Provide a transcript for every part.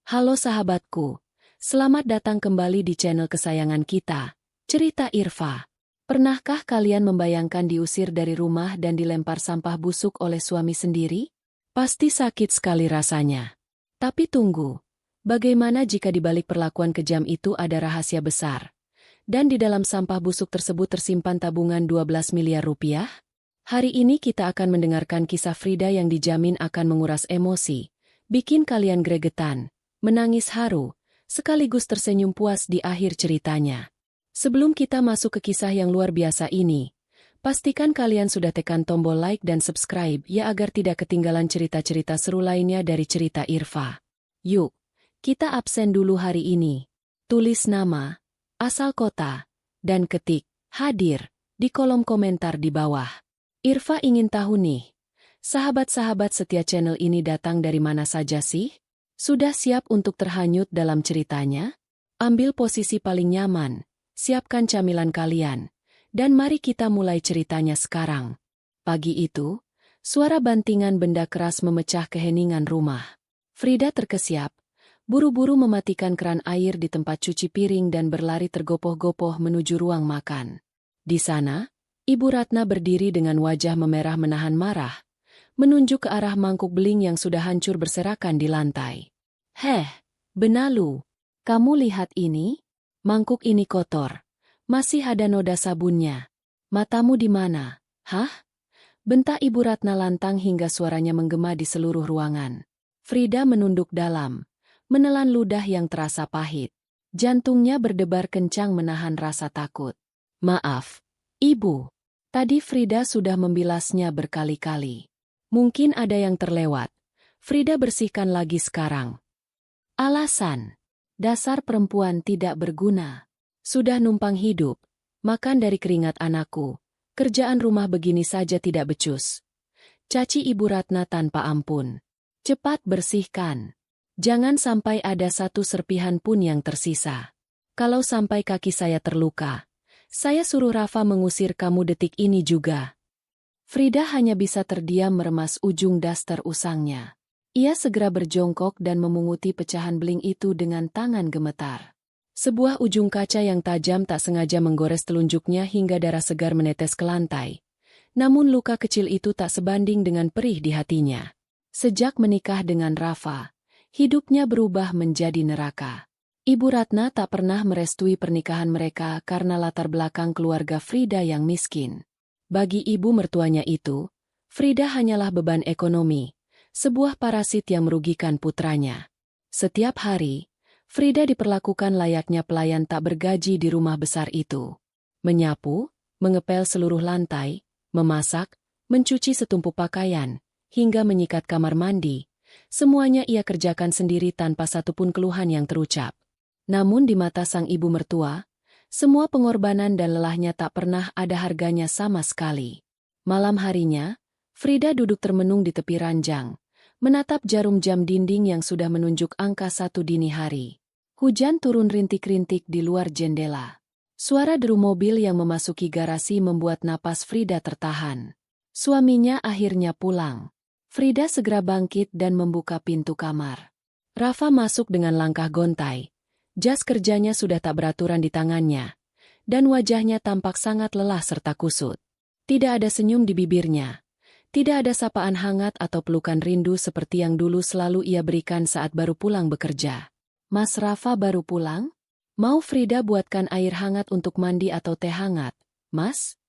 Halo sahabatku, selamat datang kembali di channel kesayangan kita, Cerita Irfa. Pernahkah kalian membayangkan diusir dari rumah dan dilempar sampah busuk oleh suami sendiri? Pasti sakit sekali rasanya. Tapi tunggu, bagaimana jika di balik perlakuan kejam itu ada rahasia besar? Dan di dalam sampah busuk tersebut tersimpan tabungan 12 miliar rupiah? Hari ini kita akan mendengarkan kisah Frida yang dijamin akan menguras emosi, bikin kalian gregetan, menangis haru, sekaligus tersenyum puas di akhir ceritanya. Sebelum kita masuk ke kisah yang luar biasa ini, pastikan kalian sudah tekan tombol like dan subscribe ya agar tidak ketinggalan cerita-cerita seru lainnya dari Cerita Irfa. Yuk, kita absen dulu hari ini. Tulis nama, asal kota, dan ketik hadir di kolom komentar di bawah. Irfa ingin tahu nih, sahabat-sahabat setia channel ini datang dari mana saja sih? Sudah siap untuk terhanyut dalam ceritanya? Ambil posisi paling nyaman, siapkan camilan kalian, dan mari kita mulai ceritanya sekarang. Pagi itu, suara bantingan benda keras memecah keheningan rumah. Frida terkesiap, buru-buru mematikan keran air di tempat cuci piring dan berlari tergopoh-gopoh menuju ruang makan. Di sana, Ibu Ratna berdiri dengan wajah memerah menahan marah, menunjuk ke arah mangkuk beling yang sudah hancur berserakan di lantai. Heh, Benalu, kamu lihat ini? Mangkuk ini kotor. Masih ada noda sabunnya. Matamu di mana? Hah? Bentak Ibu Ratna lantang hingga suaranya menggema di seluruh ruangan. Frida menunduk dalam, menelan ludah yang terasa pahit. Jantungnya berdebar kencang menahan rasa takut. Maaf, Ibu. Tadi Frida sudah membilasnya berkali-kali. Mungkin ada yang terlewat. Frida bersihkan lagi sekarang. Alasan. Dasar perempuan tidak berguna. Sudah numpang hidup, makan dari keringat anakku. Kerjaan rumah begini saja tidak becus. Caci Ibu Ratna tanpa ampun. Cepat bersihkan. Jangan sampai ada satu serpihan pun yang tersisa. Kalau sampai kaki saya terluka, saya suruh Rafa mengusir kamu detik ini juga. Frida hanya bisa terdiam meremas ujung daster usangnya. Ia segera berjongkok dan memunguti pecahan beling itu dengan tangan gemetar. Sebuah ujung kaca yang tajam tak sengaja menggores telunjuknya hingga darah segar menetes ke lantai. Namun luka kecil itu tak sebanding dengan perih di hatinya. Sejak menikah dengan Rafa, hidupnya berubah menjadi neraka. Ibu Ratna tak pernah merestui pernikahan mereka karena latar belakang keluarga Frida yang miskin. Bagi ibu mertuanya itu, Frida hanyalah beban ekonomi, sebuah parasit yang merugikan putranya. Setiap hari, Frida diperlakukan layaknya pelayan tak bergaji di rumah besar itu. Menyapu, mengepel seluruh lantai, memasak, mencuci setumpuk pakaian, hingga menyikat kamar mandi. Semuanya ia kerjakan sendiri tanpa satupun keluhan yang terucap. Namun di mata sang ibu mertua, semua pengorbanan dan lelahnya tak pernah ada harganya sama sekali. Malam harinya, Frida duduk termenung di tepi ranjang, menatap jarum jam dinding yang sudah menunjuk angka 1 dini hari. Hujan turun rintik-rintik di luar jendela. Suara deru mobil yang memasuki garasi membuat napas Frida tertahan. Suaminya akhirnya pulang. Frida segera bangkit dan membuka pintu kamar. Rafa masuk dengan langkah gontai. Jas kerjanya sudah tak beraturan di tangannya, dan wajahnya tampak sangat lelah serta kusut. Tidak ada senyum di bibirnya. Tidak ada sapaan hangat atau pelukan rindu seperti yang dulu selalu ia berikan saat baru pulang bekerja. Mas Rafa baru pulang? Mau Frida buatkan air hangat untuk mandi atau teh hangat, Mas?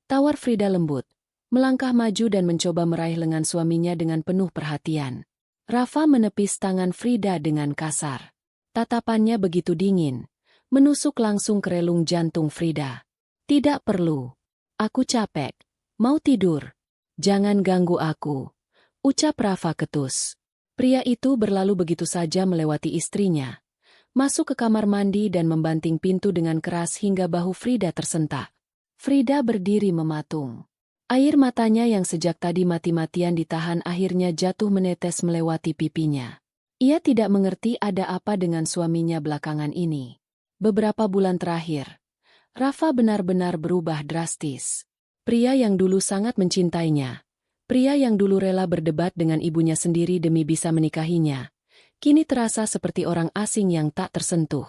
Tawar Frida lembut, melangkah maju dan mencoba meraih lengan suaminya dengan penuh perhatian. Rafa menepis tangan Frida dengan kasar. Tatapannya begitu dingin, menusuk langsung ke relung jantung Frida. Tidak perlu. Aku capek. Mau tidur. Jangan ganggu aku, ucap Rafa ketus. Pria itu berlalu begitu saja melewati istrinya. Masuk ke kamar mandi dan membanting pintu dengan keras hingga bahu Frida tersentak. Frida berdiri mematung. Air matanya yang sejak tadi mati-matian ditahan akhirnya jatuh menetes melewati pipinya. Ia tidak mengerti ada apa dengan suaminya belakangan ini. Beberapa bulan terakhir, Rafa benar-benar berubah drastis. Pria yang dulu sangat mencintainya, pria yang dulu rela berdebat dengan ibunya sendiri demi bisa menikahinya, kini terasa seperti orang asing yang tak tersentuh.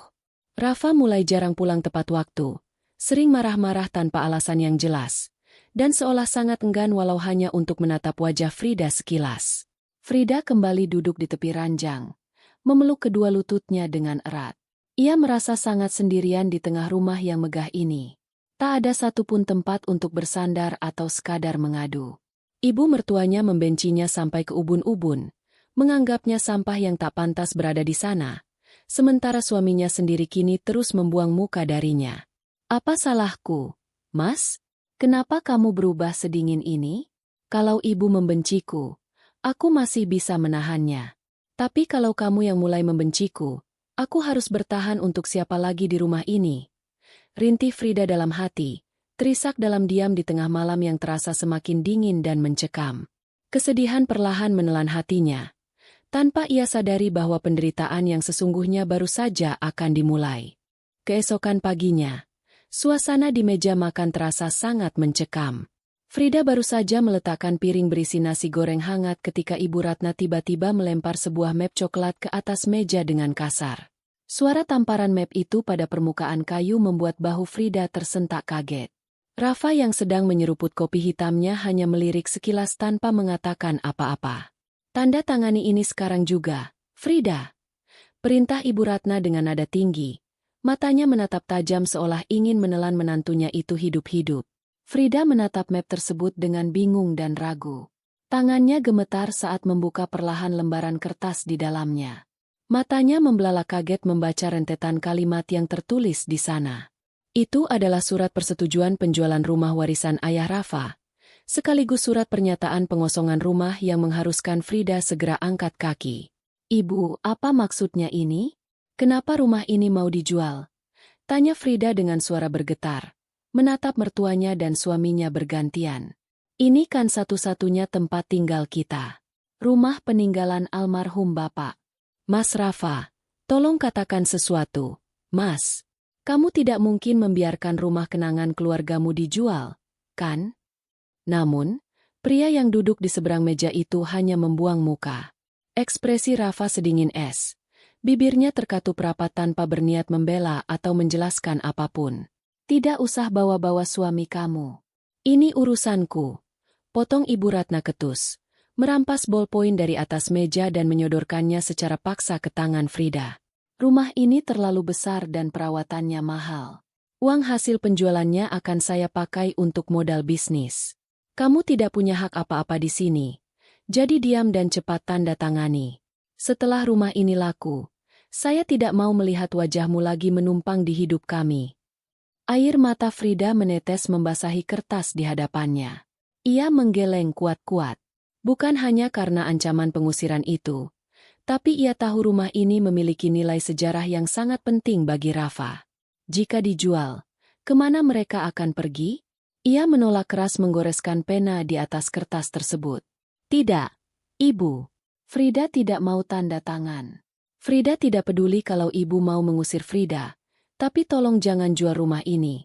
Rafa mulai jarang pulang tepat waktu, sering marah-marah tanpa alasan yang jelas, dan seolah sangat enggan walau hanya untuk menatap wajah Frida sekilas. Frida kembali duduk di tepi ranjang, memeluk kedua lututnya dengan erat. Ia merasa sangat sendirian di tengah rumah yang megah ini. Tak ada satupun tempat untuk bersandar atau sekadar mengadu. Ibu mertuanya membencinya sampai ke ubun-ubun, menganggapnya sampah yang tak pantas berada di sana, sementara suaminya sendiri kini terus membuang muka darinya. Apa salahku, Mas? Kenapa kamu berubah sedingin ini? Kalau ibu membenciku, aku masih bisa menahannya. Tapi kalau kamu yang mulai membenciku, aku harus bertahan untuk siapa lagi di rumah ini? Rintih Frida dalam hati, terisak dalam diam di tengah malam yang terasa semakin dingin dan mencekam. Kesedihan perlahan menelan hatinya, tanpa ia sadari bahwa penderitaan yang sesungguhnya baru saja akan dimulai. Keesokan paginya, suasana di meja makan terasa sangat mencekam. Frida baru saja meletakkan piring berisi nasi goreng hangat ketika Ibu Ratna tiba-tiba melempar sebuah map coklat ke atas meja dengan kasar. Suara tamparan map itu pada permukaan kayu membuat bahu Frida tersentak kaget. Rafa yang sedang menyeruput kopi hitamnya hanya melirik sekilas tanpa mengatakan apa-apa. Tanda tangani ini sekarang juga, Frida. Perintah Ibu Ratna dengan nada tinggi. Matanya menatap tajam seolah ingin menelan menantunya itu hidup-hidup. Frida menatap map tersebut dengan bingung dan ragu. Tangannya gemetar saat membuka perlahan lembaran kertas di dalamnya. Matanya membelalak kaget membaca rentetan kalimat yang tertulis di sana. Itu adalah surat persetujuan penjualan rumah warisan ayah Rafa, sekaligus surat pernyataan pengosongan rumah yang mengharuskan Frida segera angkat kaki. Ibu, apa maksudnya ini? Kenapa rumah ini mau dijual? Tanya Frida dengan suara bergetar, menatap mertuanya dan suaminya bergantian. Ini kan satu-satunya tempat tinggal kita. Rumah peninggalan almarhum Bapak. Mas Rafa, tolong katakan sesuatu. Mas, kamu tidak mungkin membiarkan rumah kenangan keluargamu dijual, kan? Namun, pria yang duduk di seberang meja itu hanya membuang muka. Ekspresi Rafa sedingin es. Bibirnya terkatup rapat tanpa berniat membela atau menjelaskan apapun. Tidak usah bawa-bawa suami kamu. Ini urusanku. Potong Ibu Ratna ketus. Merampas bolpoin dari atas meja dan menyodorkannya secara paksa ke tangan Frida. Rumah ini terlalu besar dan perawatannya mahal. Uang hasil penjualannya akan saya pakai untuk modal bisnis. Kamu tidak punya hak apa-apa di sini. Jadi diam dan cepat tanda tangani. Setelah rumah ini laku, saya tidak mau melihat wajahmu lagi menumpang di hidup kami. Air mata Frida menetes membasahi kertas di hadapannya. Ia menggeleng kuat-kuat. Bukan hanya karena ancaman pengusiran itu, tapi ia tahu rumah ini memiliki nilai sejarah yang sangat penting bagi Rafa. Jika dijual, kemana mereka akan pergi? Ia menolak keras menggoreskan pena di atas kertas tersebut. Tidak, Ibu. Frida tidak mau tanda tangan. Frida tidak peduli kalau ibu mau mengusir Frida, tapi tolong jangan jual rumah ini.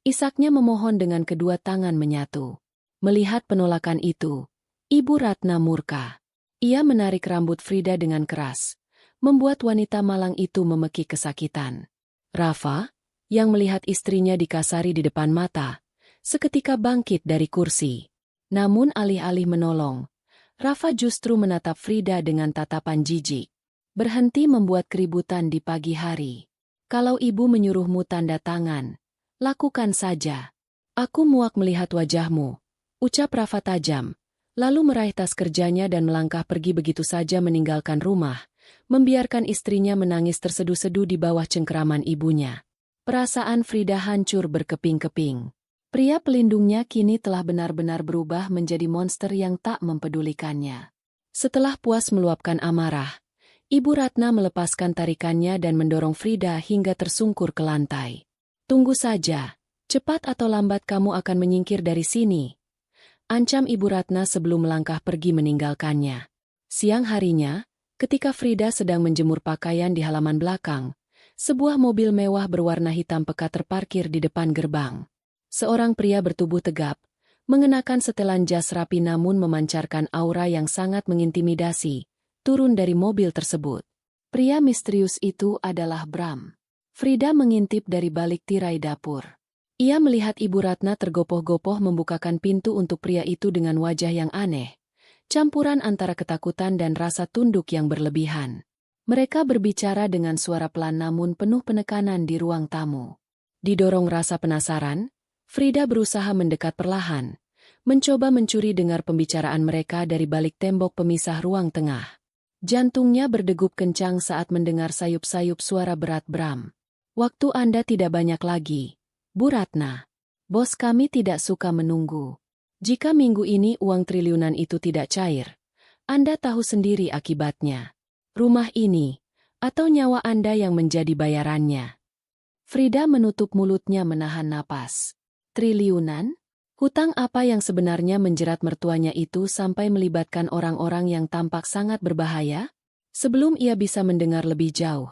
Isaknya memohon dengan kedua tangan menyatu. Melihat penolakan itu, Ibu Ratna murka. Ia menarik rambut Frida dengan keras, membuat wanita malang itu memekik kesakitan. Rafa, yang melihat istrinya dikasari di depan mata, seketika bangkit dari kursi. Namun alih-alih menolong, Rafa justru menatap Frida dengan tatapan jijik. Berhenti membuat keributan di pagi hari. Kalau ibu menyuruhmu tanda tangan, lakukan saja. Aku muak melihat wajahmu, ucap Rafa tajam. Lalu meraih tas kerjanya dan melangkah pergi begitu saja meninggalkan rumah, membiarkan istrinya menangis terseduh-seduh di bawah cengkeraman ibunya. Perasaan Frida hancur berkeping-keping. Pria pelindungnya kini telah benar-benar berubah menjadi monster yang tak mempedulikannya. Setelah puas meluapkan amarah, Ibu Ratna melepaskan tarikannya dan mendorong Frida hingga tersungkur ke lantai. Tunggu saja, cepat atau lambat kamu akan menyingkir dari sini. Ancam Ibu Ratna sebelum melangkah pergi meninggalkannya. Siang harinya, ketika Frida sedang menjemur pakaian di halaman belakang, sebuah mobil mewah berwarna hitam pekat terparkir di depan gerbang. Seorang pria bertubuh tegap, mengenakan setelan jas rapi namun memancarkan aura yang sangat mengintimidasi, turun dari mobil tersebut. Pria misterius itu adalah Bram. Frida mengintip dari balik tirai dapur. Ia melihat Ibu Ratna tergopoh-gopoh membukakan pintu untuk pria itu dengan wajah yang aneh. Campuran antara ketakutan dan rasa tunduk yang berlebihan. Mereka berbicara dengan suara pelan namun penuh penekanan di ruang tamu. Didorong rasa penasaran, Frida berusaha mendekat perlahan, mencoba mencuri dengar pembicaraan mereka dari balik tembok pemisah ruang tengah. Jantungnya berdegup kencang saat mendengar sayup-sayup suara berat Bram. Waktu Anda tidak banyak lagi, Bu Ratna. Bos kami tidak suka menunggu. Jika minggu ini uang triliunan itu tidak cair, Anda tahu sendiri akibatnya. Rumah ini, atau nyawa Anda yang menjadi bayarannya. Frida menutup mulutnya menahan napas. Triliunan? Hutang apa yang sebenarnya menjerat mertuanya itu sampai melibatkan orang-orang yang tampak sangat berbahaya? Sebelum ia bisa mendengar lebih jauh,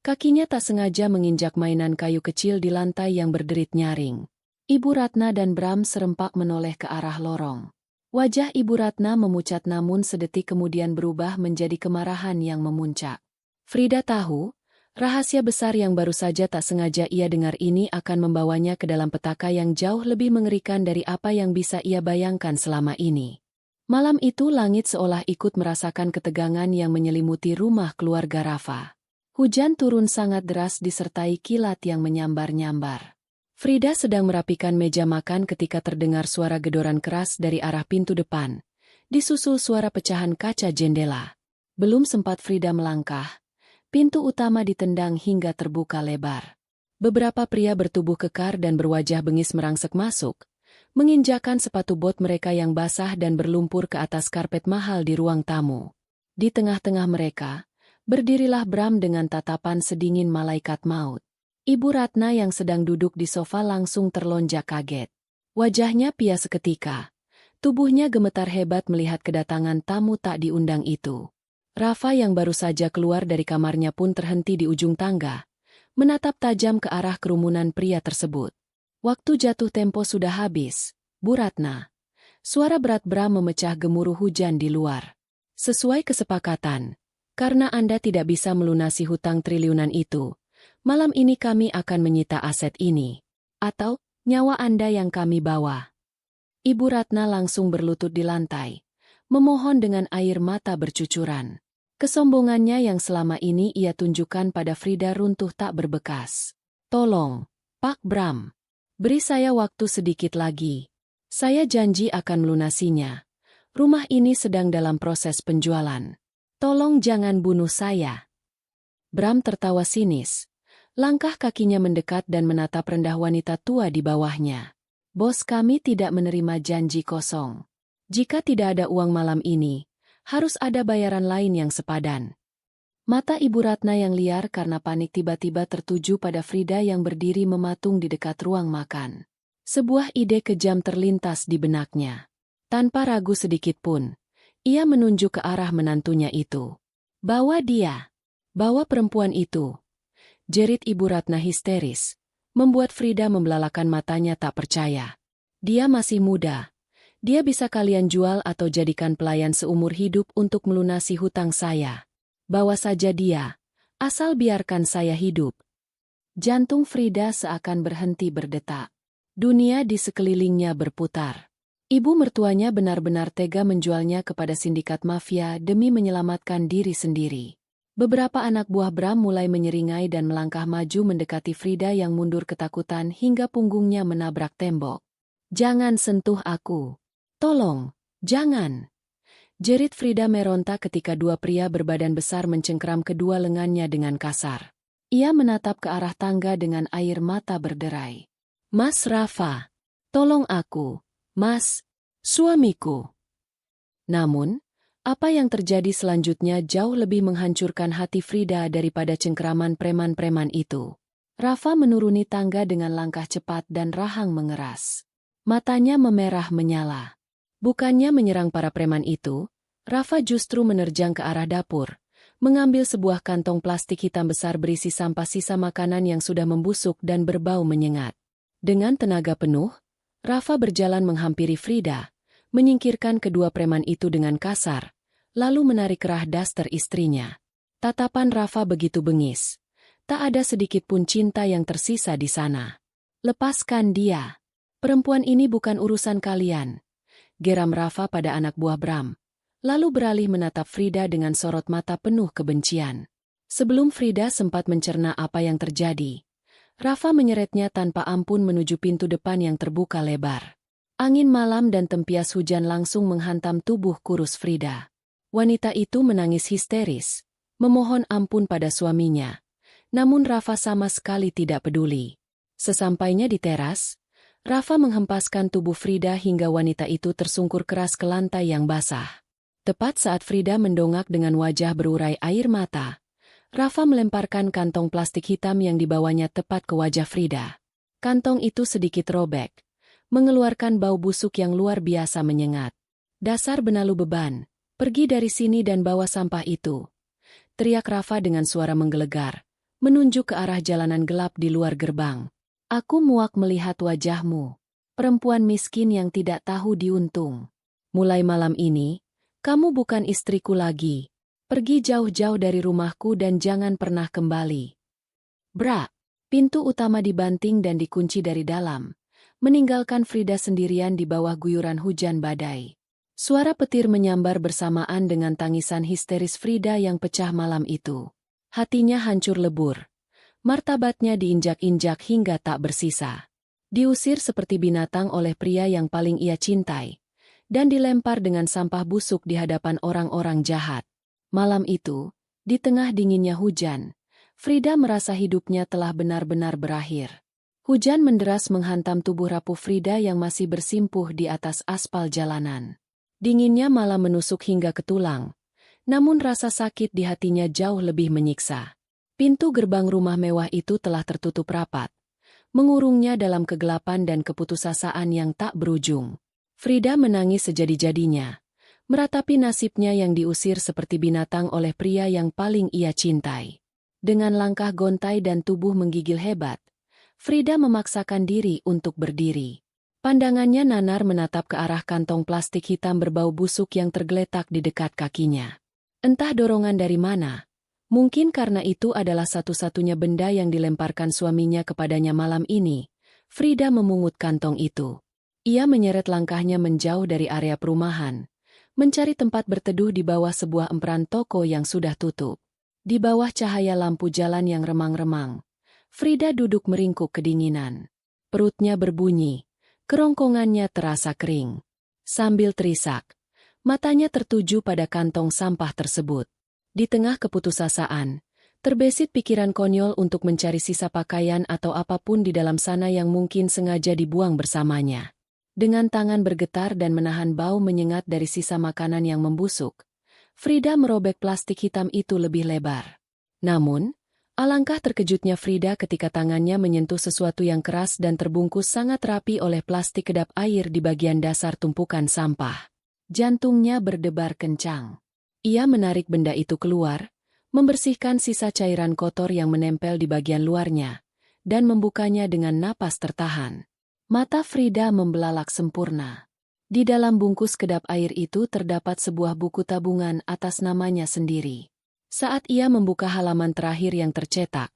kakinya tak sengaja menginjak mainan kayu kecil di lantai yang berderit nyaring. Ibu Ratna dan Bram serempak menoleh ke arah lorong. Wajah Ibu Ratna memucat namun sedetik kemudian berubah menjadi kemarahan yang memuncak. Frida tahu, rahasia besar yang baru saja tak sengaja ia dengar ini akan membawanya ke dalam petaka yang jauh lebih mengerikan dari apa yang bisa ia bayangkan selama ini. Malam itu langit seolah ikut merasakan ketegangan yang menyelimuti rumah keluarga Rafa. Hujan turun sangat deras disertai kilat yang menyambar-nyambar. Frida sedang merapikan meja makan ketika terdengar suara gedoran keras dari arah pintu depan, disusul suara pecahan kaca jendela. Belum sempat Frida melangkah, pintu utama ditendang hingga terbuka lebar. Beberapa pria bertubuh kekar dan berwajah bengis merangsek masuk, menginjakan sepatu bot mereka yang basah dan berlumpur ke atas karpet mahal di ruang tamu. Di tengah-tengah mereka, berdirilah Bram dengan tatapan sedingin malaikat maut. Ibu Ratna yang sedang duduk di sofa langsung terlonjak kaget. Wajahnya pias seketika. Tubuhnya gemetar hebat melihat kedatangan tamu tak diundang itu. Rafa yang baru saja keluar dari kamarnya pun terhenti di ujung tangga, menatap tajam ke arah kerumunan pria tersebut. Waktu jatuh tempo sudah habis, Bu Ratna. Suara berat Bram memecah gemuruh hujan di luar. Sesuai kesepakatan, karena Anda tidak bisa melunasi hutang triliunan itu, malam ini kami akan menyita aset ini. Atau, nyawa Anda yang kami bawa. Ibu Ratna langsung berlutut di lantai, memohon dengan air mata bercucuran. Kesombongannya yang selama ini ia tunjukkan pada Frida runtuh tak berbekas. Tolong, Pak Bram. Beri saya waktu sedikit lagi. Saya janji akan melunasinya. Rumah ini sedang dalam proses penjualan. Tolong jangan bunuh saya. Bram tertawa sinis. Langkah kakinya mendekat dan menatap rendah wanita tua di bawahnya. Bos kami tidak menerima janji kosong. Jika tidak ada uang malam ini, harus ada bayaran lain yang sepadan. Mata Ibu Ratna yang liar karena panik tiba-tiba tertuju pada Frida yang berdiri mematung di dekat ruang makan. Sebuah ide kejam terlintas di benaknya. Tanpa ragu sedikit pun, ia menunjuk ke arah menantunya itu. Bawa dia. Bawa perempuan itu. Jerit Ibu Ratna histeris, membuat Frida membelalakan matanya tak percaya. Dia masih muda. Dia bisa kalian jual atau jadikan pelayan seumur hidup untuk melunasi hutang saya. Bawa saja dia, asal biarkan saya hidup. Jantung Frida seakan berhenti berdetak. Dunia di sekelilingnya berputar. Ibu mertuanya benar-benar tega menjualnya kepada sindikat mafia demi menyelamatkan diri sendiri. Beberapa anak buah Bram mulai menyeringai dan melangkah maju mendekati Frida yang mundur ketakutan hingga punggungnya menabrak tembok. Jangan sentuh aku. Tolong, jangan. Jerit Frida meronta ketika dua pria berbadan besar mencengkeram kedua lengannya dengan kasar. Ia menatap ke arah tangga dengan air mata berderai. Mas Rafa, tolong aku, Mas, suamiku. Namun, apa yang terjadi selanjutnya jauh lebih menghancurkan hati Frida daripada cengkeraman preman-preman itu. Rafa menuruni tangga dengan langkah cepat dan rahang mengeras. Matanya memerah menyala. Bukannya menyerang para preman itu, Rafa justru menerjang ke arah dapur, mengambil sebuah kantong plastik hitam besar berisi sampah sisa makanan yang sudah membusuk dan berbau menyengat. Dengan tenaga penuh, Rafa berjalan menghampiri Frida, menyingkirkan kedua preman itu dengan kasar, lalu menarik kerah daster istrinya. Tatapan Rafa begitu bengis. Tak ada sedikit pun cinta yang tersisa di sana. Lepaskan dia. Perempuan ini bukan urusan kalian. Geram Rafa pada anak buah Bram. Lalu beralih menatap Frida dengan sorot mata penuh kebencian. Sebelum Frida sempat mencerna apa yang terjadi, Rafa menyeretnya tanpa ampun menuju pintu depan yang terbuka lebar. Angin malam dan tempias hujan langsung menghantam tubuh kurus Frida. Wanita itu menangis histeris, memohon ampun pada suaminya. Namun Rafa sama sekali tidak peduli. Sesampainya di teras, Rafa menghempaskan tubuh Frida hingga wanita itu tersungkur keras ke lantai yang basah. Tepat saat Frida mendongak dengan wajah berurai air mata, Rafa melemparkan kantong plastik hitam yang dibawanya tepat ke wajah Frida. Kantong itu sedikit robek, mengeluarkan bau busuk yang luar biasa menyengat. Dasar benalu beban, pergi dari sini dan bawa sampah itu. Teriak Rafa dengan suara menggelegar, menunjuk ke arah jalanan gelap di luar gerbang. Aku muak melihat wajahmu, perempuan miskin yang tidak tahu diuntung. Mulai malam ini, kamu bukan istriku lagi. Pergi jauh-jauh dari rumahku dan jangan pernah kembali. Brak! Pintu utama dibanting dan dikunci dari dalam, meninggalkan Frida sendirian di bawah guyuran hujan badai. Suara petir menyambar bersamaan dengan tangisan histeris Frida yang pecah malam itu. Hatinya hancur lebur. Martabatnya diinjak-injak hingga tak bersisa. Diusir seperti binatang oleh pria yang paling ia cintai, dan dilempar dengan sampah busuk di hadapan orang-orang jahat. Malam itu, di tengah dinginnya hujan, Frida merasa hidupnya telah benar-benar berakhir. Hujan menderas menghantam tubuh rapuh Frida yang masih bersimpuh di atas aspal jalanan. Dinginnya malah menusuk hingga ke tulang, namun rasa sakit di hatinya jauh lebih menyiksa. Pintu gerbang rumah mewah itu telah tertutup rapat, mengurungnya dalam kegelapan dan keputusasaan yang tak berujung. Frida menangis sejadi-jadinya, meratapi nasibnya yang diusir seperti binatang oleh pria yang paling ia cintai. Dengan langkah gontai dan tubuh menggigil hebat, Frida memaksakan diri untuk berdiri. Pandangannya nanar menatap ke arah kantong plastik hitam berbau busuk yang tergeletak di dekat kakinya. Entah dorongan dari mana, mungkin karena itu adalah satu-satunya benda yang dilemparkan suaminya kepadanya malam ini, Frida memungut kantong itu. Ia menyeret langkahnya menjauh dari area perumahan, mencari tempat berteduh di bawah sebuah emperan toko yang sudah tutup. Di bawah cahaya lampu jalan yang remang-remang, Frida duduk meringkuk kedinginan. Perutnya berbunyi, kerongkongannya terasa kering. Sambil terisak, matanya tertuju pada kantong sampah tersebut. Di tengah keputusasaan, terbesit pikiran konyol untuk mencari sisa pakaian atau apapun di dalam sana yang mungkin sengaja dibuang bersamanya. Dengan tangan bergetar dan menahan bau menyengat dari sisa makanan yang membusuk, Frida merobek plastik hitam itu lebih lebar. Namun, alangkah terkejutnya Frida ketika tangannya menyentuh sesuatu yang keras dan terbungkus sangat rapi oleh plastik kedap air di bagian dasar tumpukan sampah. Jantungnya berdebar kencang. Ia menarik benda itu keluar, membersihkan sisa cairan kotor yang menempel di bagian luarnya, dan membukanya dengan napas tertahan. Mata Frida membelalak sempurna. Di dalam bungkus kedap air itu terdapat sebuah buku tabungan atas namanya sendiri. Saat ia membuka halaman terakhir yang tercetak,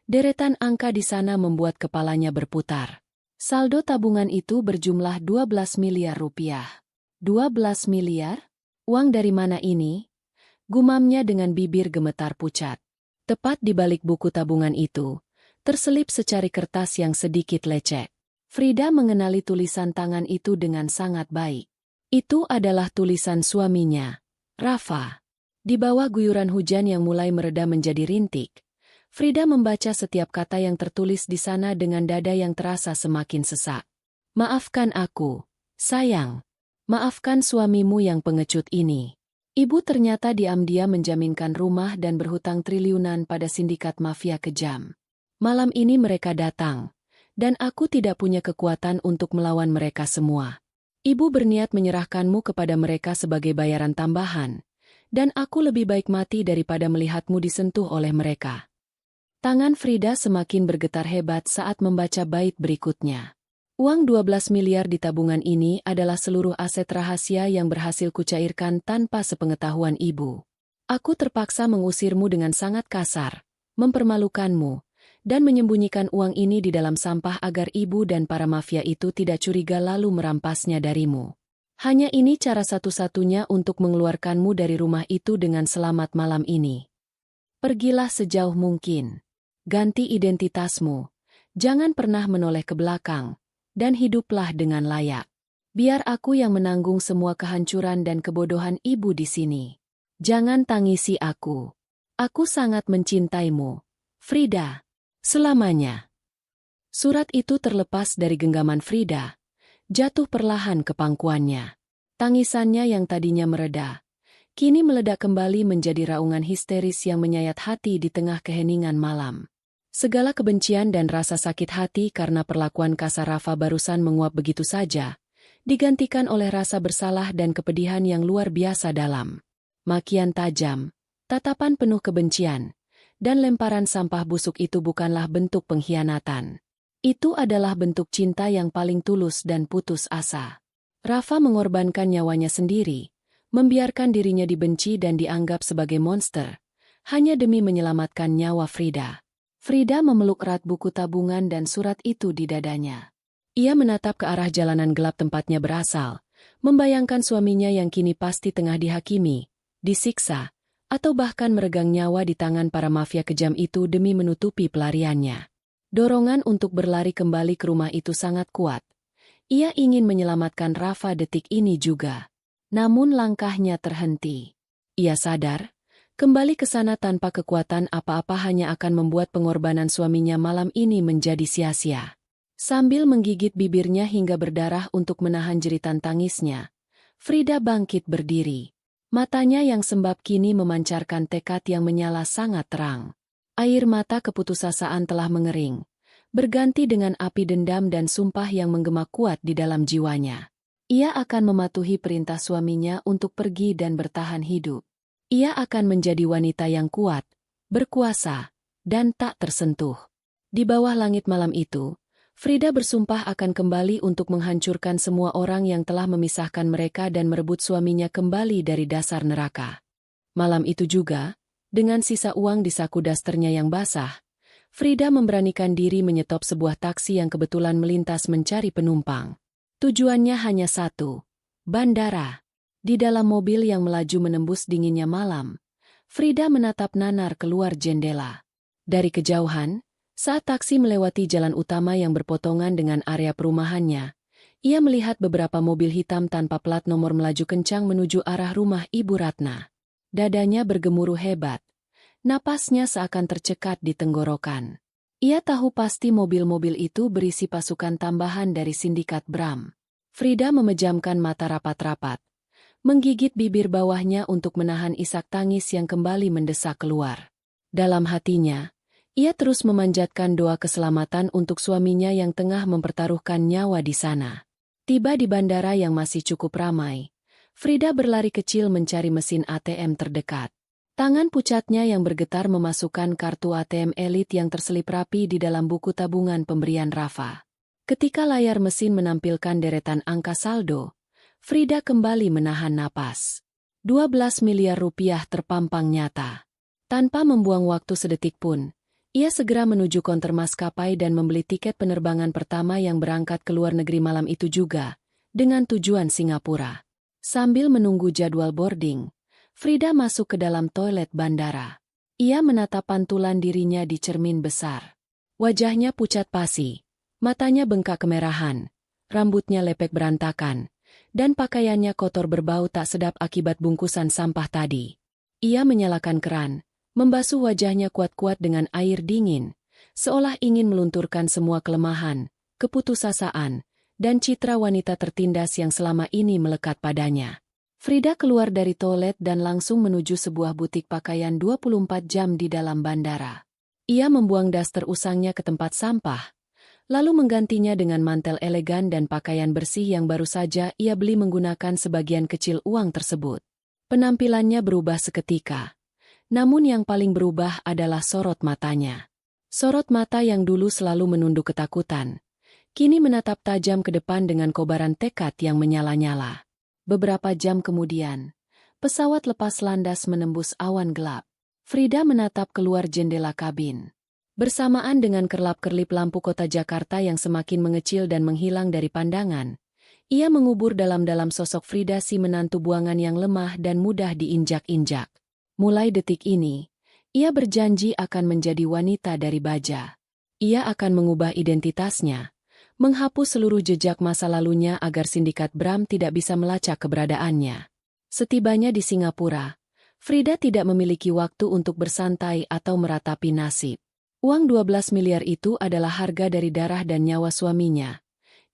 deretan angka di sana membuat kepalanya berputar. Saldo tabungan itu berjumlah 12 miliar rupiah. 12 miliar? Uang dari mana ini? Gumamnya dengan bibir gemetar pucat. Tepat di balik buku tabungan itu, terselip secari kertas yang sedikit lecek. Frida mengenali tulisan tangan itu dengan sangat baik. Itu adalah tulisan suaminya, Rafa. Di bawah guyuran hujan yang mulai mereda menjadi rintik, Frida membaca setiap kata yang tertulis di sana dengan dada yang terasa semakin sesak. Maafkan aku, sayang. Maafkan suamimu yang pengecut ini. Ibu ternyata diam-diam menjaminkan rumah dan berhutang triliunan pada sindikat mafia kejam. Malam ini mereka datang, dan aku tidak punya kekuatan untuk melawan mereka semua. Ibu berniat menyerahkanmu kepada mereka sebagai bayaran tambahan, dan aku lebih baik mati daripada melihatmu disentuh oleh mereka. Tangan Frida semakin bergetar hebat saat membaca bait berikutnya. Uang 12 miliar di tabungan ini adalah seluruh aset rahasia yang berhasil kucairkan tanpa sepengetahuan ibu. Aku terpaksa mengusirmu dengan sangat kasar, mempermalukanmu, dan menyembunyikan uang ini di dalam sampah agar ibu dan para mafia itu tidak curiga lalu merampasnya darimu. Hanya ini cara satu-satunya untuk mengeluarkanmu dari rumah itu dengan selamat malam ini. Pergilah sejauh mungkin. Ganti identitasmu. Jangan pernah menoleh ke belakang. Dan hiduplah dengan layak. Biar aku yang menanggung semua kehancuran dan kebodohan ibu di sini. Jangan tangisi aku. Aku sangat mencintaimu. Frida. Selamanya. Surat itu terlepas dari genggaman Frida. Jatuh perlahan ke pangkuannya. Tangisannya yang tadinya mereda, kini meledak kembali menjadi raungan histeris yang menyayat hati di tengah keheningan malam. Segala kebencian dan rasa sakit hati karena perlakuan kasar Rafa barusan menguap begitu saja, digantikan oleh rasa bersalah dan kepedihan yang luar biasa dalam. Makian tajam, tatapan penuh kebencian, dan lemparan sampah busuk itu bukanlah bentuk pengkhianatan. Itu adalah bentuk cinta yang paling tulus dan putus asa. Rafa mengorbankan nyawanya sendiri, membiarkan dirinya dibenci dan dianggap sebagai monster, hanya demi menyelamatkan nyawa Frida. Frida memeluk erat buku tabungan dan surat itu di dadanya. Ia menatap ke arah jalanan gelap tempatnya berasal, membayangkan suaminya yang kini pasti tengah dihakimi, disiksa, atau bahkan meregang nyawa di tangan para mafia kejam itu demi menutupi pelariannya. Dorongan untuk berlari kembali ke rumah itu sangat kuat. Ia ingin menyelamatkan Rafa detik ini juga. Namun langkahnya terhenti. Ia sadar, kembali ke sana tanpa kekuatan apa-apa hanya akan membuat pengorbanan suaminya malam ini menjadi sia-sia. Sambil menggigit bibirnya hingga berdarah untuk menahan jeritan tangisnya, Frida bangkit berdiri. Matanya yang sembab kini memancarkan tekad yang menyala sangat terang. Air mata keputusasaan telah mengering, berganti dengan api dendam dan sumpah yang menggema kuat di dalam jiwanya. Ia akan mematuhi perintah suaminya untuk pergi dan bertahan hidup. Ia akan menjadi wanita yang kuat, berkuasa, dan tak tersentuh. Di bawah langit malam itu, Frida bersumpah akan kembali untuk menghancurkan semua orang yang telah memisahkan mereka dan merebut suaminya kembali dari dasar neraka. Malam itu juga, dengan sisa uang di saku dasternya yang basah, Frida memberanikan diri menyetop sebuah taksi yang kebetulan melintas mencari penumpang. Tujuannya hanya satu, bandara. Di dalam mobil yang melaju menembus dinginnya malam, Frida menatap nanar keluar jendela. Dari kejauhan, saat taksi melewati jalan utama yang berpotongan dengan area perumahannya, ia melihat beberapa mobil hitam tanpa plat nomor melaju kencang menuju arah rumah Ibu Ratna. Dadanya bergemuruh hebat. Napasnya seakan tercekat di tenggorokan. Ia tahu pasti mobil-mobil itu berisi pasukan tambahan dari sindikat Bram. Frida memejamkan mata rapat-rapat, menggigit bibir bawahnya untuk menahan isak tangis yang kembali mendesak keluar. Dalam hatinya, ia terus memanjatkan doa keselamatan untuk suaminya yang tengah mempertaruhkan nyawa di sana. Tiba di bandara yang masih cukup ramai, Frida berlari kecil mencari mesin ATM terdekat. Tangan pucatnya yang bergetar memasukkan kartu ATM elit yang terselip rapi di dalam buku tabungan pemberian Rafa. Ketika layar mesin menampilkan deretan angka saldo, Frida kembali menahan napas. 12 miliar rupiah terpampang nyata. Tanpa membuang waktu sedetik pun, ia segera menuju konter maskapai dan membeli tiket penerbangan pertama yang berangkat ke luar negeri malam itu juga, dengan tujuan Singapura. Sambil menunggu jadwal boarding, Frida masuk ke dalam toilet bandara. Ia menatap pantulan dirinya di cermin besar. Wajahnya pucat pasi, matanya bengkak kemerahan, rambutnya lepek berantakan, dan pakaiannya kotor berbau tak sedap akibat bungkusan sampah tadi. Ia menyalakan keran, membasuh wajahnya kuat-kuat dengan air dingin, seolah ingin melunturkan semua kelemahan, keputusasaan, dan citra wanita tertindas yang selama ini melekat padanya. Frida keluar dari toilet dan langsung menuju sebuah butik pakaian 24 jam di dalam bandara. Ia membuang daster usangnya ke tempat sampah, lalu menggantinya dengan mantel elegan dan pakaian bersih yang baru saja ia beli menggunakan sebagian kecil uang tersebut. Penampilannya berubah seketika, namun yang paling berubah adalah sorot matanya. Sorot mata yang dulu selalu menunduk ketakutan, kini menatap tajam ke depan dengan kobaran tekad yang menyala-nyala. Beberapa jam kemudian, Pesawat lepas landas menembus awan gelap. Frida menatap keluar jendela kabin. Bersamaan dengan kerlap-kerlip lampu kota Jakarta yang semakin mengecil dan menghilang dari pandangan, ia mengubur dalam-dalam sosok Frida, si menantu buangan yang lemah dan mudah diinjak-injak. Mulai detik ini, ia berjanji akan menjadi wanita dari baja. Ia akan mengubah identitasnya, menghapus seluruh jejak masa lalunya agar sindikat Bram tidak bisa melacak keberadaannya. Setibanya di Singapura, Frida tidak memiliki waktu untuk bersantai atau meratapi nasib. Uang 12 miliar itu adalah harga dari darah dan nyawa suaminya.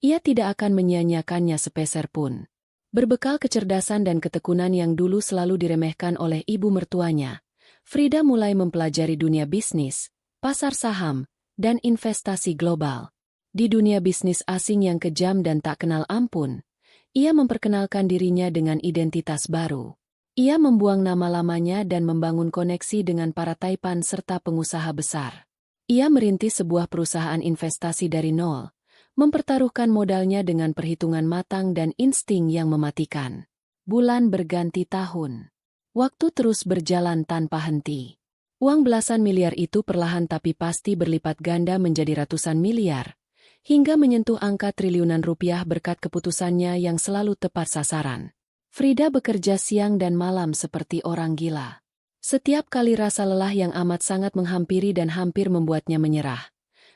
Ia tidak akan menyia-nyiakannya sepeser pun. Berbekal kecerdasan dan ketekunan yang dulu selalu diremehkan oleh ibu mertuanya, Frida mulai mempelajari dunia bisnis, pasar saham, dan investasi global. Di dunia bisnis asing yang kejam dan tak kenal ampun, ia memperkenalkan dirinya dengan identitas baru. Ia membuang nama lamanya dan membangun koneksi dengan para taipan serta pengusaha besar. Ia merintis sebuah perusahaan investasi dari nol, mempertaruhkan modalnya dengan perhitungan matang dan insting yang mematikan. Bulan berganti tahun. Waktu terus berjalan tanpa henti. Uang belasan miliar itu perlahan tapi pasti berlipat ganda menjadi ratusan miliar, hingga menyentuh angka triliunan rupiah berkat keputusannya yang selalu tepat sasaran. Frida bekerja siang dan malam seperti orang gila. Setiap kali rasa lelah yang amat sangat menghampiri dan hampir membuatnya menyerah,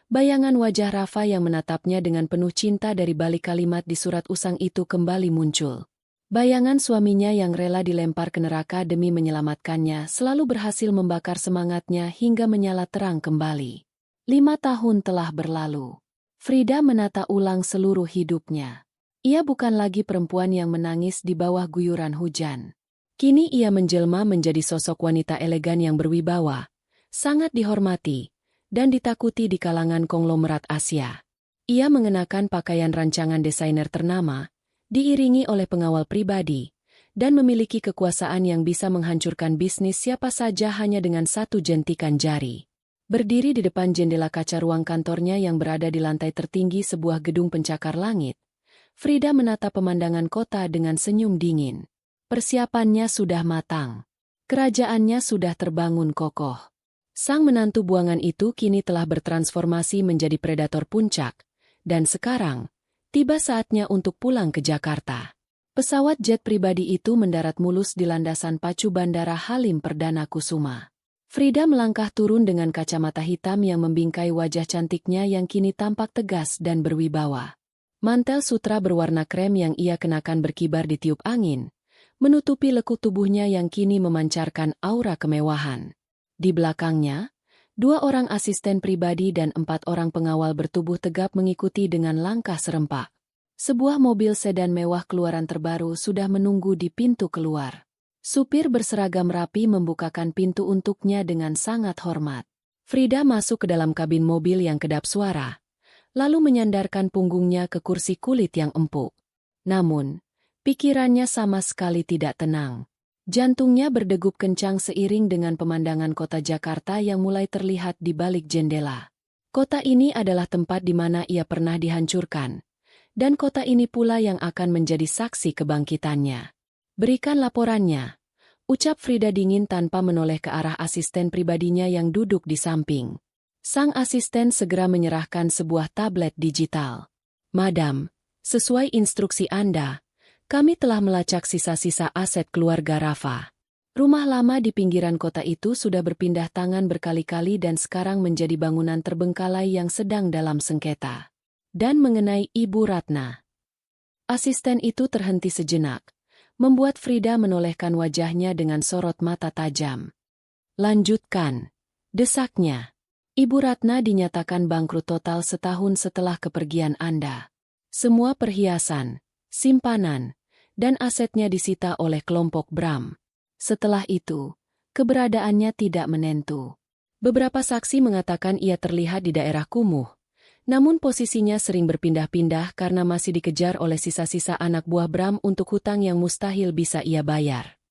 bayangan wajah Rafa yang menatapnya dengan penuh cinta dari balik kalimat di surat usang itu kembali muncul. Bayangan suaminya yang rela dilempar ke neraka demi menyelamatkannya selalu berhasil membakar semangatnya hingga menyala terang kembali. 5 tahun telah berlalu. Frida menata ulang seluruh hidupnya. Ia bukan lagi perempuan yang menangis di bawah guyuran hujan. Kini ia menjelma menjadi sosok wanita elegan yang berwibawa, sangat dihormati, dan ditakuti di kalangan konglomerat Asia. Ia mengenakan pakaian rancangan desainer ternama, diiringi oleh pengawal pribadi, dan memiliki kekuasaan yang bisa menghancurkan bisnis siapa saja hanya dengan satu jentikan jari. Berdiri di depan jendela kaca ruang kantornya yang berada di lantai tertinggi sebuah gedung pencakar langit, Frida menatap pemandangan kota dengan senyum dingin. Persiapannya sudah matang. Kerajaannya sudah terbangun kokoh. Sang menantu buangan itu kini telah bertransformasi menjadi predator puncak, dan sekarang, tiba saatnya untuk pulang ke Jakarta. Pesawat jet pribadi itu mendarat mulus di landasan pacu Bandara Halim Perdana Kusuma. Frida melangkah turun dengan kacamata hitam yang membingkai wajah cantiknya yang kini tampak tegas dan berwibawa. Mantel sutra berwarna krem yang ia kenakan berkibar ditiup angin, menutupi lekuk tubuhnya yang kini memancarkan aura kemewahan. Di belakangnya, 2 orang asisten pribadi dan 4 orang pengawal bertubuh tegap mengikuti dengan langkah serempak. Sebuah mobil sedan mewah keluaran terbaru sudah menunggu di pintu keluar. Supir berseragam rapi membukakan pintu untuknya dengan sangat hormat. Frida masuk ke dalam kabin mobil yang kedap suara, lalu menyandarkan punggungnya ke kursi kulit yang empuk. Namun, pikirannya sama sekali tidak tenang. Jantungnya berdegup kencang seiring dengan pemandangan kota Jakarta yang mulai terlihat di balik jendela. Kota ini adalah tempat di mana ia pernah dihancurkan, dan kota ini pula yang akan menjadi saksi kebangkitannya. Berikan laporannya, ucap Frida dingin tanpa menoleh ke arah asisten pribadinya yang duduk di samping. Sang asisten segera menyerahkan sebuah tablet digital. Madam, sesuai instruksi Anda, kami telah melacak sisa-sisa aset keluarga Rafa. Rumah lama di pinggiran kota itu sudah berpindah tangan berkali-kali dan sekarang menjadi bangunan terbengkalai yang sedang dalam sengketa. Dan mengenai Ibu Ratna. Asisten itu terhenti sejenak, membuat Frida menolehkan wajahnya dengan sorot mata tajam. Lanjutkan, desaknya. Ibu Ratna dinyatakan bangkrut total setahun setelah kepergian Anda. Semua perhiasan, simpanan, dan asetnya disita oleh kelompok Bram. Setelah itu, keberadaannya tidak menentu. Beberapa saksi mengatakan ia terlihat di daerah kumuh, namun posisinya sering berpindah-pindah karena masih dikejar oleh sisa-sisa anak buah Bram untuk hutang yang mustahil bisa ia bayar.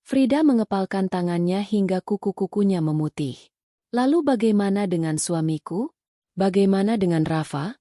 Frida mengepalkan tangannya hingga kuku-kukunya memutih. Lalu bagaimana dengan suamiku? Bagaimana dengan Rafa?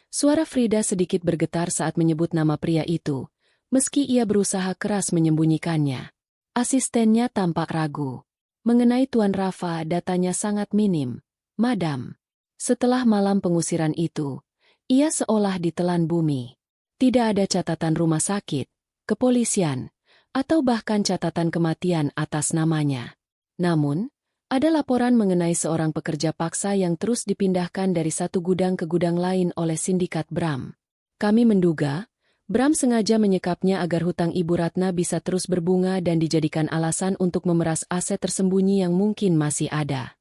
Suara Frida sedikit bergetar saat menyebut nama pria itu, meski ia berusaha keras menyembunyikannya. Asistennya tampak ragu. Mengenai Tuan Rafa, datanya sangat minim, Madam. Setelah malam pengusiran itu, ia seolah ditelan bumi. Tidak ada catatan rumah sakit, kepolisian, atau bahkan catatan kematian atas namanya. Namun, ada laporan mengenai seorang pekerja paksa yang terus dipindahkan dari satu gudang ke gudang lain oleh sindikat Bram. Kami menduga, Bram sengaja menyekapnya agar hutang Ibu Ratna bisa terus berbunga dan dijadikan alasan untuk memeras aset tersembunyi yang mungkin masih ada.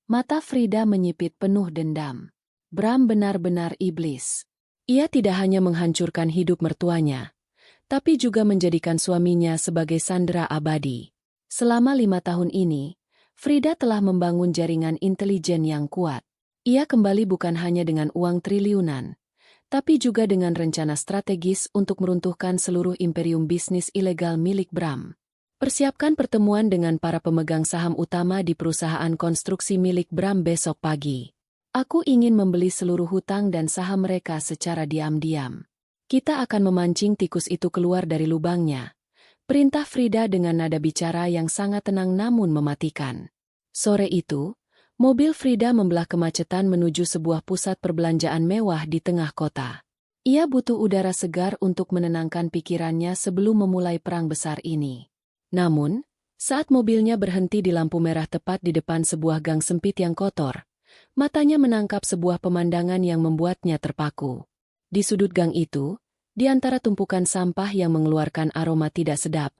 Mata Frida menyipit penuh dendam. Bram benar-benar iblis. Ia tidak hanya menghancurkan hidup mertuanya, tapi juga menjadikan suaminya sebagai sandera abadi. Selama 5 tahun ini, Frida telah membangun jaringan intelijen yang kuat. Ia kembali bukan hanya dengan uang triliunan, tapi juga dengan rencana strategis untuk meruntuhkan seluruh imperium bisnis ilegal milik Bram. Persiapkan pertemuan dengan para pemegang saham utama di perusahaan konstruksi milik Bram besok pagi. Aku ingin membeli seluruh hutang dan saham mereka secara diam-diam. Kita akan memancing tikus itu keluar dari lubangnya. Perintah Frida dengan nada bicara yang sangat tenang namun mematikan. Sore itu, mobil Frida membelah kemacetan menuju sebuah pusat perbelanjaan mewah di tengah kota. Ia butuh udara segar untuk menenangkan pikirannya sebelum memulai perang besar ini. Namun, saat mobilnya berhenti di lampu merah tepat di depan sebuah gang sempit yang kotor, matanya menangkap sebuah pemandangan yang membuatnya terpaku. Di sudut gang itu, di antara tumpukan sampah yang mengeluarkan aroma tidak sedap,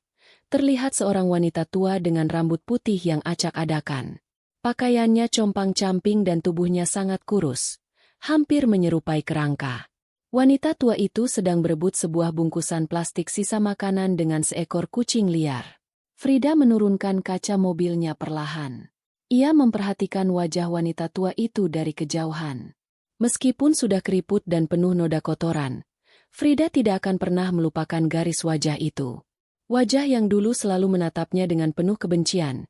terlihat seorang wanita tua dengan rambut putih yang acak-adakan. Pakaiannya compang-camping dan tubuhnya sangat kurus, hampir menyerupai kerangka. Wanita tua itu sedang berebut sebuah bungkusan plastik sisa makanan dengan seekor kucing liar. Frida menurunkan kaca mobilnya perlahan. Ia memperhatikan wajah wanita tua itu dari kejauhan. Meskipun sudah keriput dan penuh noda kotoran, Frida tidak akan pernah melupakan garis wajah itu. Wajah yang dulu selalu menatapnya dengan penuh kebencian.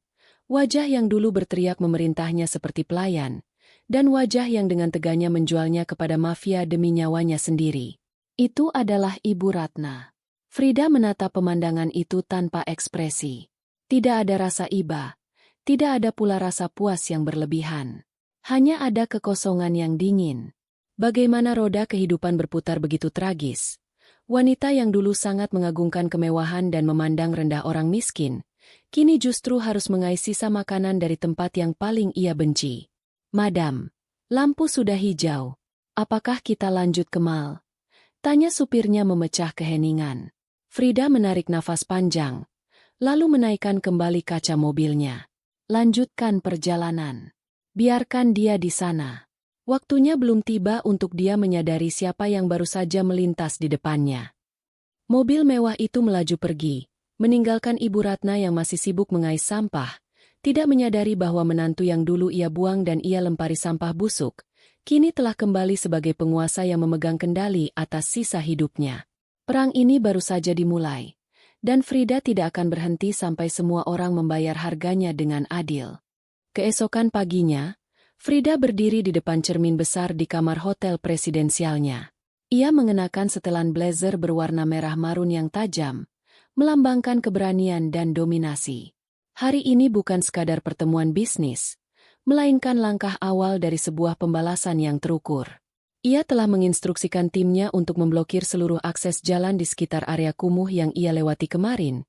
Wajah yang dulu berteriak memerintahnya seperti pelayan, dan wajah yang dengan teganya menjualnya kepada mafia demi nyawanya sendiri. Itu adalah Ibu Ratna. Frida menatap pemandangan itu tanpa ekspresi. Tidak ada rasa iba, tidak ada pula rasa puas yang berlebihan. Hanya ada kekosongan yang dingin. Bagaimana roda kehidupan berputar begitu tragis. Wanita yang dulu sangat mengagungkan kemewahan dan memandang rendah orang miskin, kini justru harus mengais sisa makanan dari tempat yang paling ia benci. Madam, lampu sudah hijau. Apakah kita lanjut ke mal? Tanya supirnya memecah keheningan. Frida menarik nafas panjang, lalu menaikkan kembali kaca mobilnya. Lanjutkan perjalanan. Biarkan dia di sana. Waktunya belum tiba untuk dia menyadari siapa yang baru saja melintas di depannya. Mobil mewah itu melaju pergi, meninggalkan Ibu Ratna yang masih sibuk mengais sampah, tidak menyadari bahwa menantu yang dulu ia buang dan ia lempari sampah busuk, kini telah kembali sebagai penguasa yang memegang kendali atas sisa hidupnya. Perang ini baru saja dimulai, dan Frida tidak akan berhenti sampai semua orang membayar harganya dengan adil. Keesokan paginya, Frida berdiri di depan cermin besar di kamar hotel presidensialnya. Ia mengenakan setelan blazer berwarna merah marun yang tajam, melambangkan keberanian dan dominasi. Hari ini bukan sekadar pertemuan bisnis, melainkan langkah awal dari sebuah pembalasan yang terukur. Ia telah menginstruksikan timnya untuk memblokir seluruh akses jalan di sekitar area kumuh yang ia lewati kemarin,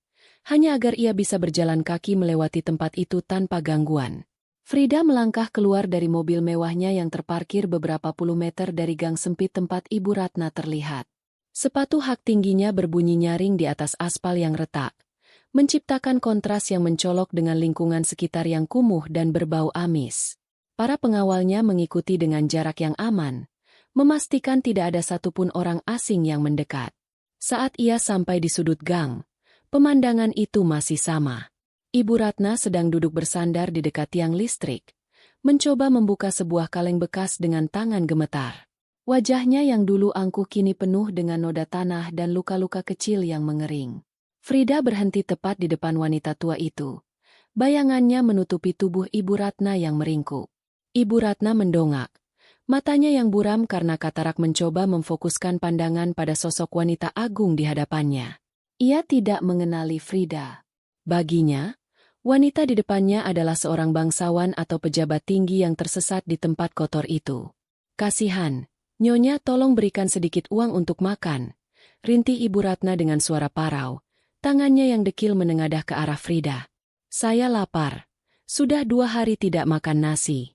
hanya agar ia bisa berjalan kaki melewati tempat itu tanpa gangguan. Frida melangkah keluar dari mobil mewahnya yang terparkir beberapa puluh meter dari gang sempit tempat Ibu Ratna terlihat. Sepatu hak tingginya berbunyi nyaring di atas aspal yang retak, menciptakan kontras yang mencolok dengan lingkungan sekitar yang kumuh dan berbau amis. Para pengawalnya mengikuti dengan jarak yang aman, memastikan tidak ada satupun orang asing yang mendekat. Saat ia sampai di sudut gang, pemandangan itu masih sama. Ibu Ratna sedang duduk bersandar di dekat tiang listrik, mencoba membuka sebuah kaleng bekas dengan tangan gemetar. Wajahnya yang dulu angkuh kini penuh dengan noda tanah dan luka-luka kecil yang mengering. Frida berhenti tepat di depan wanita tua itu. Bayangannya menutupi tubuh Ibu Ratna yang meringkuk. Ibu Ratna mendongak. Matanya yang buram karena katarak mencoba memfokuskan pandangan pada sosok wanita agung di hadapannya. Ia tidak mengenali Frida. Baginya, wanita di depannya adalah seorang bangsawan atau pejabat tinggi yang tersesat di tempat kotor itu. Kasihan, Nyonya, tolong berikan sedikit uang untuk makan, rintih Ibu Ratna dengan suara parau, tangannya yang dekil menengadah ke arah Frida. Saya lapar, sudah 2 hari tidak makan nasi.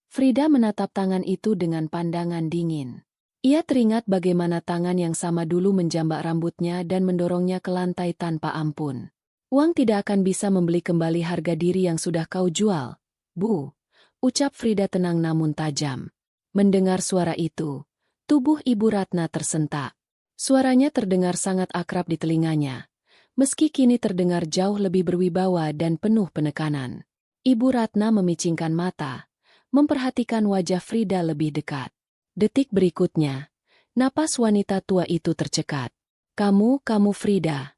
Frida menatap tangan itu dengan pandangan dingin. Ia teringat bagaimana tangan yang sama dulu menjambak rambutnya dan mendorongnya ke lantai tanpa ampun. Uang tidak akan bisa membeli kembali harga diri yang sudah kau jual, Bu, ucap Frida tenang namun tajam. Mendengar suara itu, tubuh Ibu Ratna tersentak. Suaranya terdengar sangat akrab di telinganya, meski kini terdengar jauh lebih berwibawa dan penuh penekanan. Ibu Ratna memicingkan mata, memperhatikan wajah Frida lebih dekat. Detik berikutnya, napas wanita tua itu tercekat. Kamu Frida,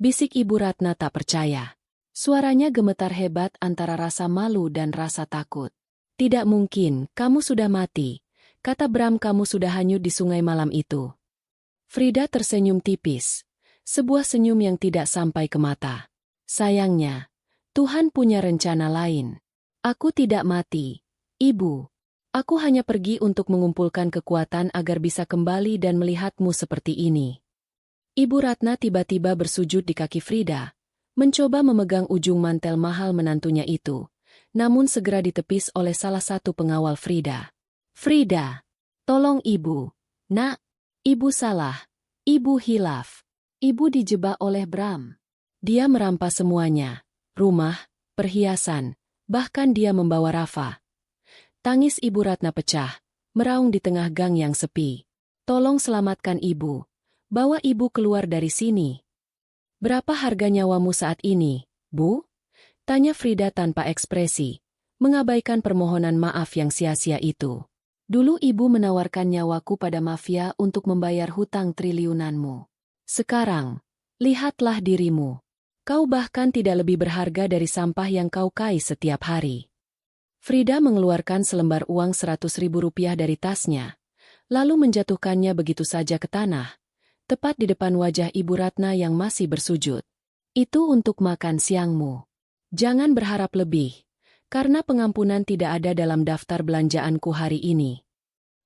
bisik Ibu Ratna tak percaya. Suaranya gemetar hebat antara rasa malu dan rasa takut. Tidak mungkin, kamu sudah mati, kata Bram, kamu sudah hanyut di sungai malam itu. Frida tersenyum tipis, sebuah senyum yang tidak sampai ke mata. Sayangnya, Tuhan punya rencana lain. Aku tidak mati, Ibu. Aku hanya pergi untuk mengumpulkan kekuatan agar bisa kembali dan melihatmu seperti ini. Ibu Ratna tiba-tiba bersujud di kaki Frida, mencoba memegang ujung mantel mahal menantunya itu, namun segera ditepis oleh salah satu pengawal Frida. Frida, tolong Ibu. Nak, Ibu salah. Ibu hilaf. Ibu dijebak oleh Bram. Dia merampas semuanya, rumah, perhiasan, bahkan dia membawa Rafa. Tangis Ibu Ratna pecah, meraung di tengah gang yang sepi. Tolong selamatkan Ibu. Bawa Ibu keluar dari sini. Berapa harga nyawamu saat ini, Bu? Tanya Frida tanpa ekspresi, mengabaikan permohonan maaf yang sia-sia itu. Dulu Ibu menawarkan nyawaku pada mafia untuk membayar hutang triliunanmu. Sekarang, lihatlah dirimu. Kau bahkan tidak lebih berharga dari sampah yang kau kais setiap hari. Frida mengeluarkan selembar uang 100.000 rupiah dari tasnya, lalu menjatuhkannya begitu saja ke tanah, tepat di depan wajah Ibu Ratna yang masih bersujud. Itu untuk makan siangmu. Jangan berharap lebih, karena pengampunan tidak ada dalam daftar belanjaanku hari ini.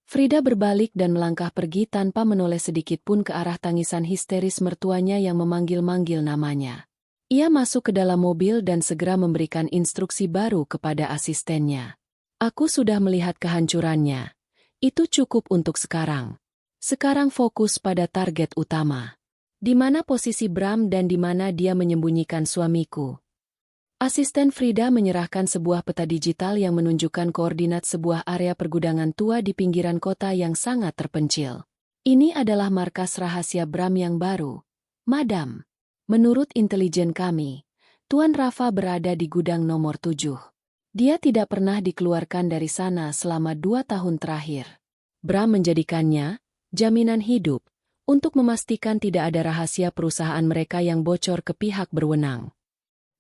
Frida berbalik dan melangkah pergi tanpa menoleh sedikit pun ke arah tangisan histeris mertuanya yang memanggil-manggil namanya. Ia masuk ke dalam mobil dan segera memberikan instruksi baru kepada asistennya. Aku sudah melihat kehancurannya. Itu cukup untuk sekarang. Sekarang fokus pada target utama. Di mana posisi Bram dan di mana dia menyembunyikan suamiku. Asisten Frida menyerahkan sebuah peta digital yang menunjukkan koordinat sebuah area pergudangan tua di pinggiran kota yang sangat terpencil. Ini adalah markas rahasia Bram yang baru, Madam. Menurut intelijen kami, Tuan Rafa berada di gudang nomor 7. Dia tidak pernah dikeluarkan dari sana selama 2 tahun terakhir. Bram menjadikannya jaminan hidup untuk memastikan tidak ada rahasia perusahaan mereka yang bocor ke pihak berwenang.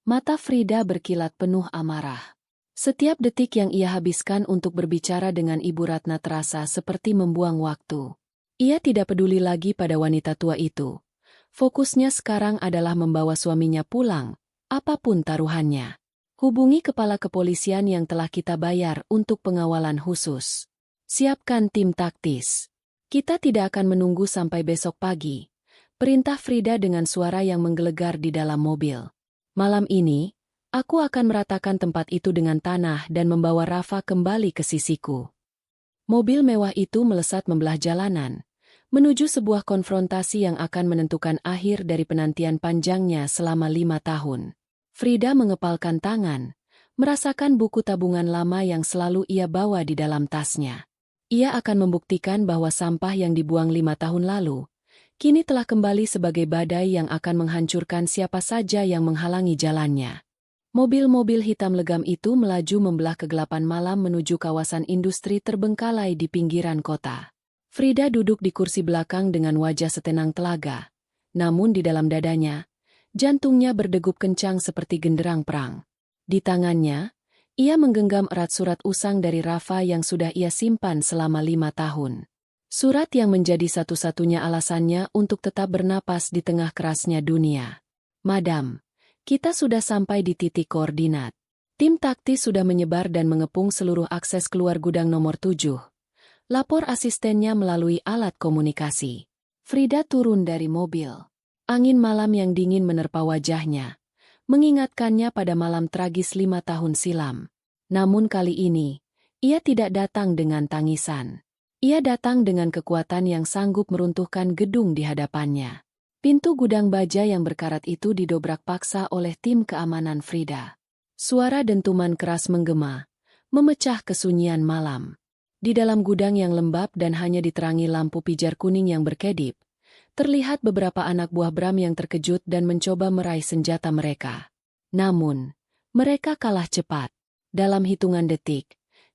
Mata Frida berkilat penuh amarah. Setiap detik yang ia habiskan untuk berbicara dengan Ibu Ratna terasa seperti membuang waktu. Ia tidak peduli lagi pada wanita tua itu. Fokusnya sekarang adalah membawa suaminya pulang, apapun taruhannya. Hubungi kepala kepolisian yang telah kita bayar untuk pengawalan khusus. Siapkan tim taktis. Kita tidak akan menunggu sampai besok pagi. Perintah Frida dengan suara yang menggelegar di dalam mobil. Malam ini, aku akan meratakan tempat itu dengan tanah dan membawa Rafa kembali ke sisiku. Mobil mewah itu melesat membelah jalanan, menuju sebuah konfrontasi yang akan menentukan akhir dari penantian panjangnya selama 5 tahun. Frida mengepalkan tangan, merasakan buku tabungan lama yang selalu ia bawa di dalam tasnya. Ia akan membuktikan bahwa sampah yang dibuang 5 tahun lalu, kini telah kembali sebagai badai yang akan menghancurkan siapa saja yang menghalangi jalannya. Mobil-mobil hitam legam itu melaju membelah kegelapan malam menuju kawasan industri terbengkalai di pinggiran kota. Frida duduk di kursi belakang dengan wajah setenang telaga. Namun di dalam dadanya, jantungnya berdegup kencang seperti genderang perang. Di tangannya, ia menggenggam erat surat usang dari Rafa yang sudah ia simpan selama 5 tahun. Surat yang menjadi satu-satunya alasannya untuk tetap bernapas di tengah kerasnya dunia. Madam, Kita sudah sampai di titik koordinat. Tim taktis sudah menyebar dan mengepung seluruh akses keluar gudang nomor 7. Lapor asistennya melalui alat komunikasi. Frida turun dari mobil. Angin malam yang dingin menerpa wajahnya, mengingatkannya pada malam tragis 5 tahun silam. Namun kali ini, ia tidak datang dengan tangisan. Ia datang dengan kekuatan yang sanggup meruntuhkan gedung di hadapannya. Pintu gudang baja yang berkarat itu didobrak paksa oleh tim keamanan Frida. Suara dentuman keras menggema, memecah kesunyian malam. Di dalam gudang yang lembab dan hanya diterangi lampu pijar kuning yang berkedip, terlihat beberapa anak buah Bram yang terkejut dan mencoba meraih senjata mereka. Namun, mereka kalah cepat. Dalam hitungan detik,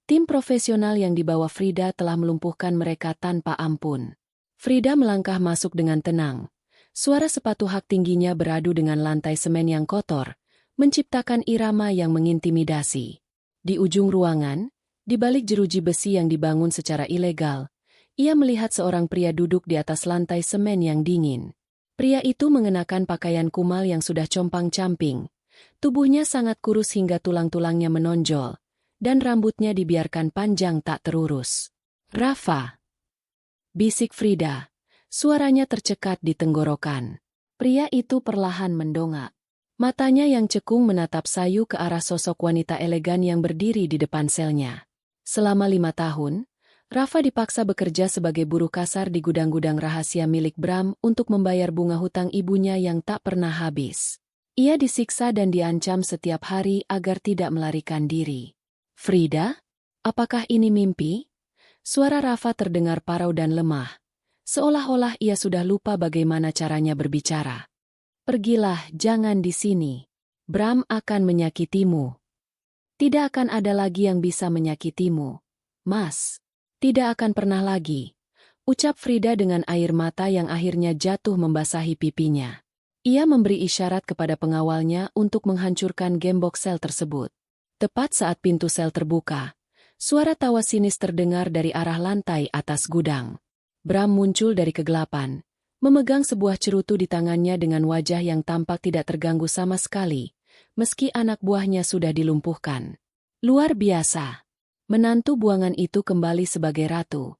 tim profesional yang dibawa Frida telah melumpuhkan mereka tanpa ampun. Frida melangkah masuk dengan tenang. Suara sepatu hak tingginya beradu dengan lantai semen yang kotor, menciptakan irama yang mengintimidasi. Di ujung ruangan, di balik jeruji besi yang dibangun secara ilegal, ia melihat seorang pria duduk di atas lantai semen yang dingin. Pria itu mengenakan pakaian kumal yang sudah compang-camping. Tubuhnya sangat kurus hingga tulang-tulangnya menonjol, dan rambutnya dibiarkan panjang tak terurus. "Rafa!" bisik Frida. Suaranya tercekat di tenggorokan. Pria itu perlahan mendongak. Matanya yang cekung menatap sayu ke arah sosok wanita elegan yang berdiri di depan selnya. Selama 5 tahun, Rafa dipaksa bekerja sebagai buruh kasar di gudang-gudang rahasia milik Bram untuk membayar bunga hutang ibunya yang tak pernah habis. Ia disiksa dan diancam setiap hari agar tidak melarikan diri. "Frida? Apakah ini mimpi?" Suara Rafa terdengar parau dan lemah, seolah-olah ia sudah lupa bagaimana caranya berbicara. "Pergilah, jangan di sini. Bram akan menyakitimu." "Tidak akan ada lagi yang bisa menyakitimu, Mas. Tidak akan pernah lagi," ucap Frida dengan air mata yang akhirnya jatuh membasahi pipinya. Ia memberi isyarat kepada pengawalnya untuk menghancurkan gembok sel tersebut. Tepat saat pintu sel terbuka, suara tawa sinis terdengar dari arah lantai atas gudang. Bram muncul dari kegelapan, memegang sebuah cerutu di tangannya dengan wajah yang tampak tidak terganggu sama sekali, meski anak buahnya sudah dilumpuhkan. "Luar biasa. Menantu buangan itu kembali sebagai ratu,"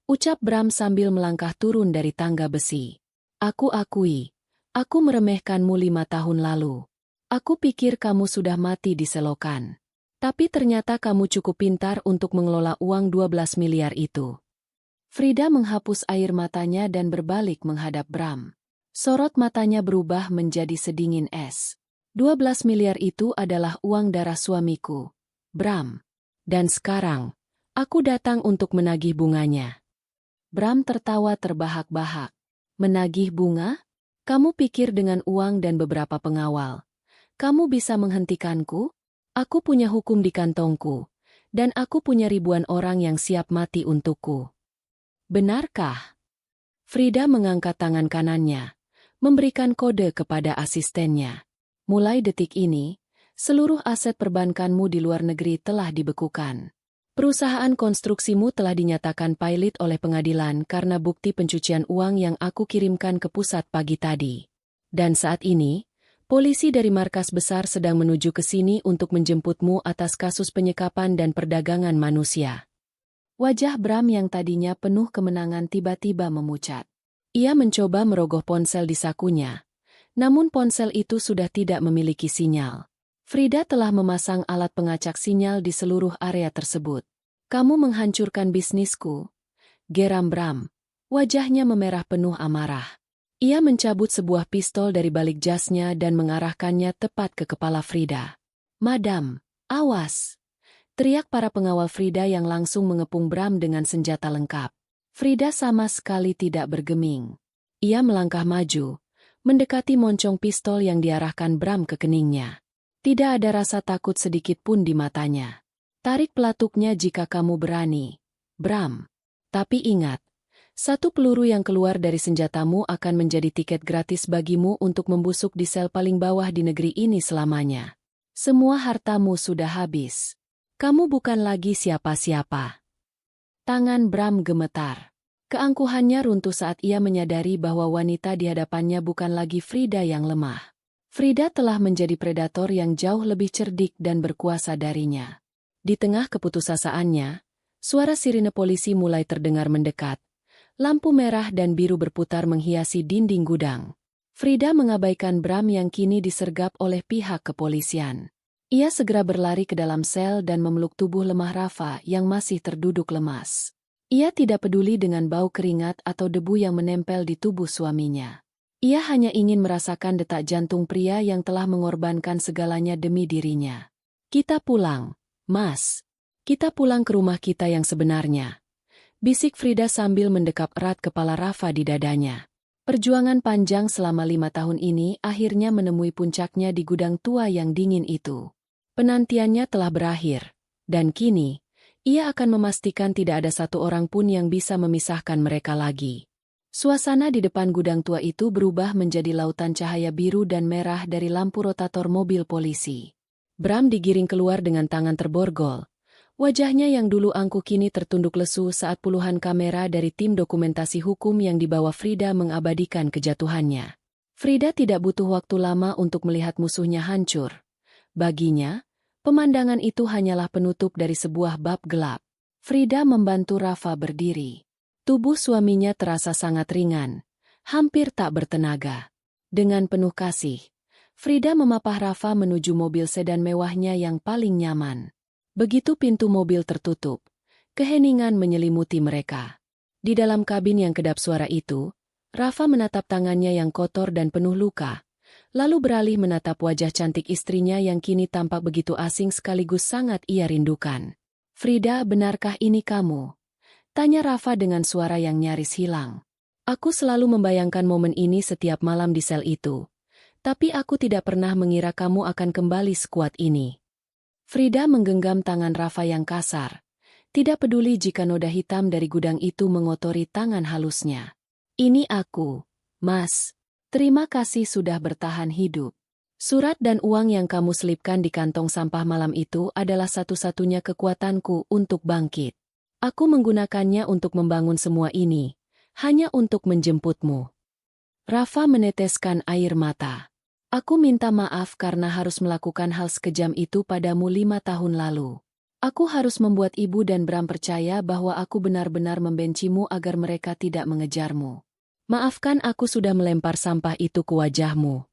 ucap Bram sambil melangkah turun dari tangga besi. "Aku akui, aku meremehkanmu 5 tahun lalu. Aku pikir kamu sudah mati di selokan. Tapi ternyata kamu cukup pintar untuk mengelola uang 12 miliar itu." Frida menghapus air matanya dan berbalik menghadap Bram. Sorot matanya berubah menjadi sedingin es. 12 miliar itu adalah uang darah suamiku, Bram. Dan sekarang, aku datang untuk menagih bunganya. Bram tertawa terbahak-bahak. "Menagih bunga? Kamu pikir dengan uang dan beberapa pengawal kamu bisa menghentikanku? Aku punya hukum di kantongku, dan aku punya ribuan orang yang siap mati untukku." "Benarkah?" Frida mengangkat tangan kanannya, memberikan kode kepada asistennya. "Mulai detik ini, seluruh aset perbankanmu di luar negeri telah dibekukan. Perusahaan konstruksimu telah dinyatakan pailit oleh pengadilan karena bukti pencucian uang yang aku kirimkan ke pusat pagi tadi. Dan saat ini, polisi dari markas besar sedang menuju ke sini untuk menjemputmu atas kasus penyekapan dan perdagangan manusia." Wajah Bram yang tadinya penuh kemenangan tiba-tiba memucat. Ia mencoba merogoh ponsel di sakunya, namun ponsel itu sudah tidak memiliki sinyal. Frida telah memasang alat pengacak sinyal di seluruh area tersebut. "Kamu menghancurkan bisnisku," geram Bram. Wajahnya memerah penuh amarah. Ia mencabut sebuah pistol dari balik jasnya dan mengarahkannya tepat ke kepala Frida. "Madam, awas!" teriak para pengawal Frida yang langsung mengepung Bram dengan senjata lengkap. Frida sama sekali tidak bergeming. Ia melangkah maju, mendekati moncong pistol yang diarahkan Bram ke keningnya. Tidak ada rasa takut sedikit pun di matanya. "Tarik pelatuknya jika kamu berani, Bram. Tapi ingat, satu peluru yang keluar dari senjatamu akan menjadi tiket gratis bagimu untuk membusuk di sel paling bawah di negeri ini selamanya. Semua hartamu sudah habis. Kamu bukan lagi siapa-siapa." Tangan Bram gemetar. Keangkuhannya runtuh saat ia menyadari bahwa wanita di hadapannya bukan lagi Frida yang lemah. Frida telah menjadi predator yang jauh lebih cerdik dan berkuasa darinya. Di tengah keputusasaannya, suara sirine polisi mulai terdengar mendekat. Lampu merah dan biru berputar menghiasi dinding gudang. Frida mengabaikan Bram yang kini disergap oleh pihak kepolisian. Ia segera berlari ke dalam sel dan memeluk tubuh lemah Rafa yang masih terduduk lemas. Ia tidak peduli dengan bau keringat atau debu yang menempel di tubuh suaminya. Ia hanya ingin merasakan detak jantung pria yang telah mengorbankan segalanya demi dirinya. Kita pulang, Mas. Kita pulang ke rumah kita yang sebenarnya. Bisik Frida sambil mendekap erat kepala Rafa di dadanya. Perjuangan panjang selama 5 tahun ini akhirnya menemui puncaknya di gudang tua yang dingin itu. Penantiannya telah berakhir, dan kini, ia akan memastikan tidak ada satu orang pun yang bisa memisahkan mereka lagi. Suasana di depan gudang tua itu berubah menjadi lautan cahaya biru dan merah dari lampu rotator mobil polisi. Bram digiring keluar dengan tangan terborgol. Wajahnya yang dulu angkuh kini tertunduk lesu saat puluhan kamera dari tim dokumentasi hukum yang dibawa Frida mengabadikan kejatuhannya. Frida tidak butuh waktu lama untuk melihat musuhnya hancur. Baginya, pemandangan itu hanyalah penutup dari sebuah bab gelap. Frida membantu Rafa berdiri. Tubuh suaminya terasa sangat ringan, hampir tak bertenaga. Dengan penuh kasih, Frida memapah Rafa menuju mobil sedan mewahnya yang paling nyaman. Begitu pintu mobil tertutup, keheningan menyelimuti mereka. Di dalam kabin yang kedap suara itu, Rafa menatap tangannya yang kotor dan penuh luka, lalu beralih menatap wajah cantik istrinya yang kini tampak begitu asing sekaligus sangat ia rindukan. "Frida, benarkah ini kamu?" tanya Rafa dengan suara yang nyaris hilang. "Aku selalu membayangkan momen ini setiap malam di sel itu. Tapi aku tidak pernah mengira kamu akan kembali sekuat ini." Frida menggenggam tangan Rafa yang kasar. Tidak peduli jika noda hitam dari gudang itu mengotori tangan halusnya. "Ini aku, Mas. Terima kasih sudah bertahan hidup. Surat dan uang yang kamu selipkan di kantong sampah malam itu adalah satu-satunya kekuatanku untuk bangkit. Aku menggunakannya untuk membangun semua ini, hanya untuk menjemputmu." Rafa meneteskan air mata. "Aku minta maaf karena harus melakukan hal sekejam itu padamu 5 tahun lalu. Aku harus membuat ibu dan Bram percaya bahwa aku benar-benar membencimu agar mereka tidak mengejarmu. Maafkan aku sudah melempar sampah itu ke wajahmu.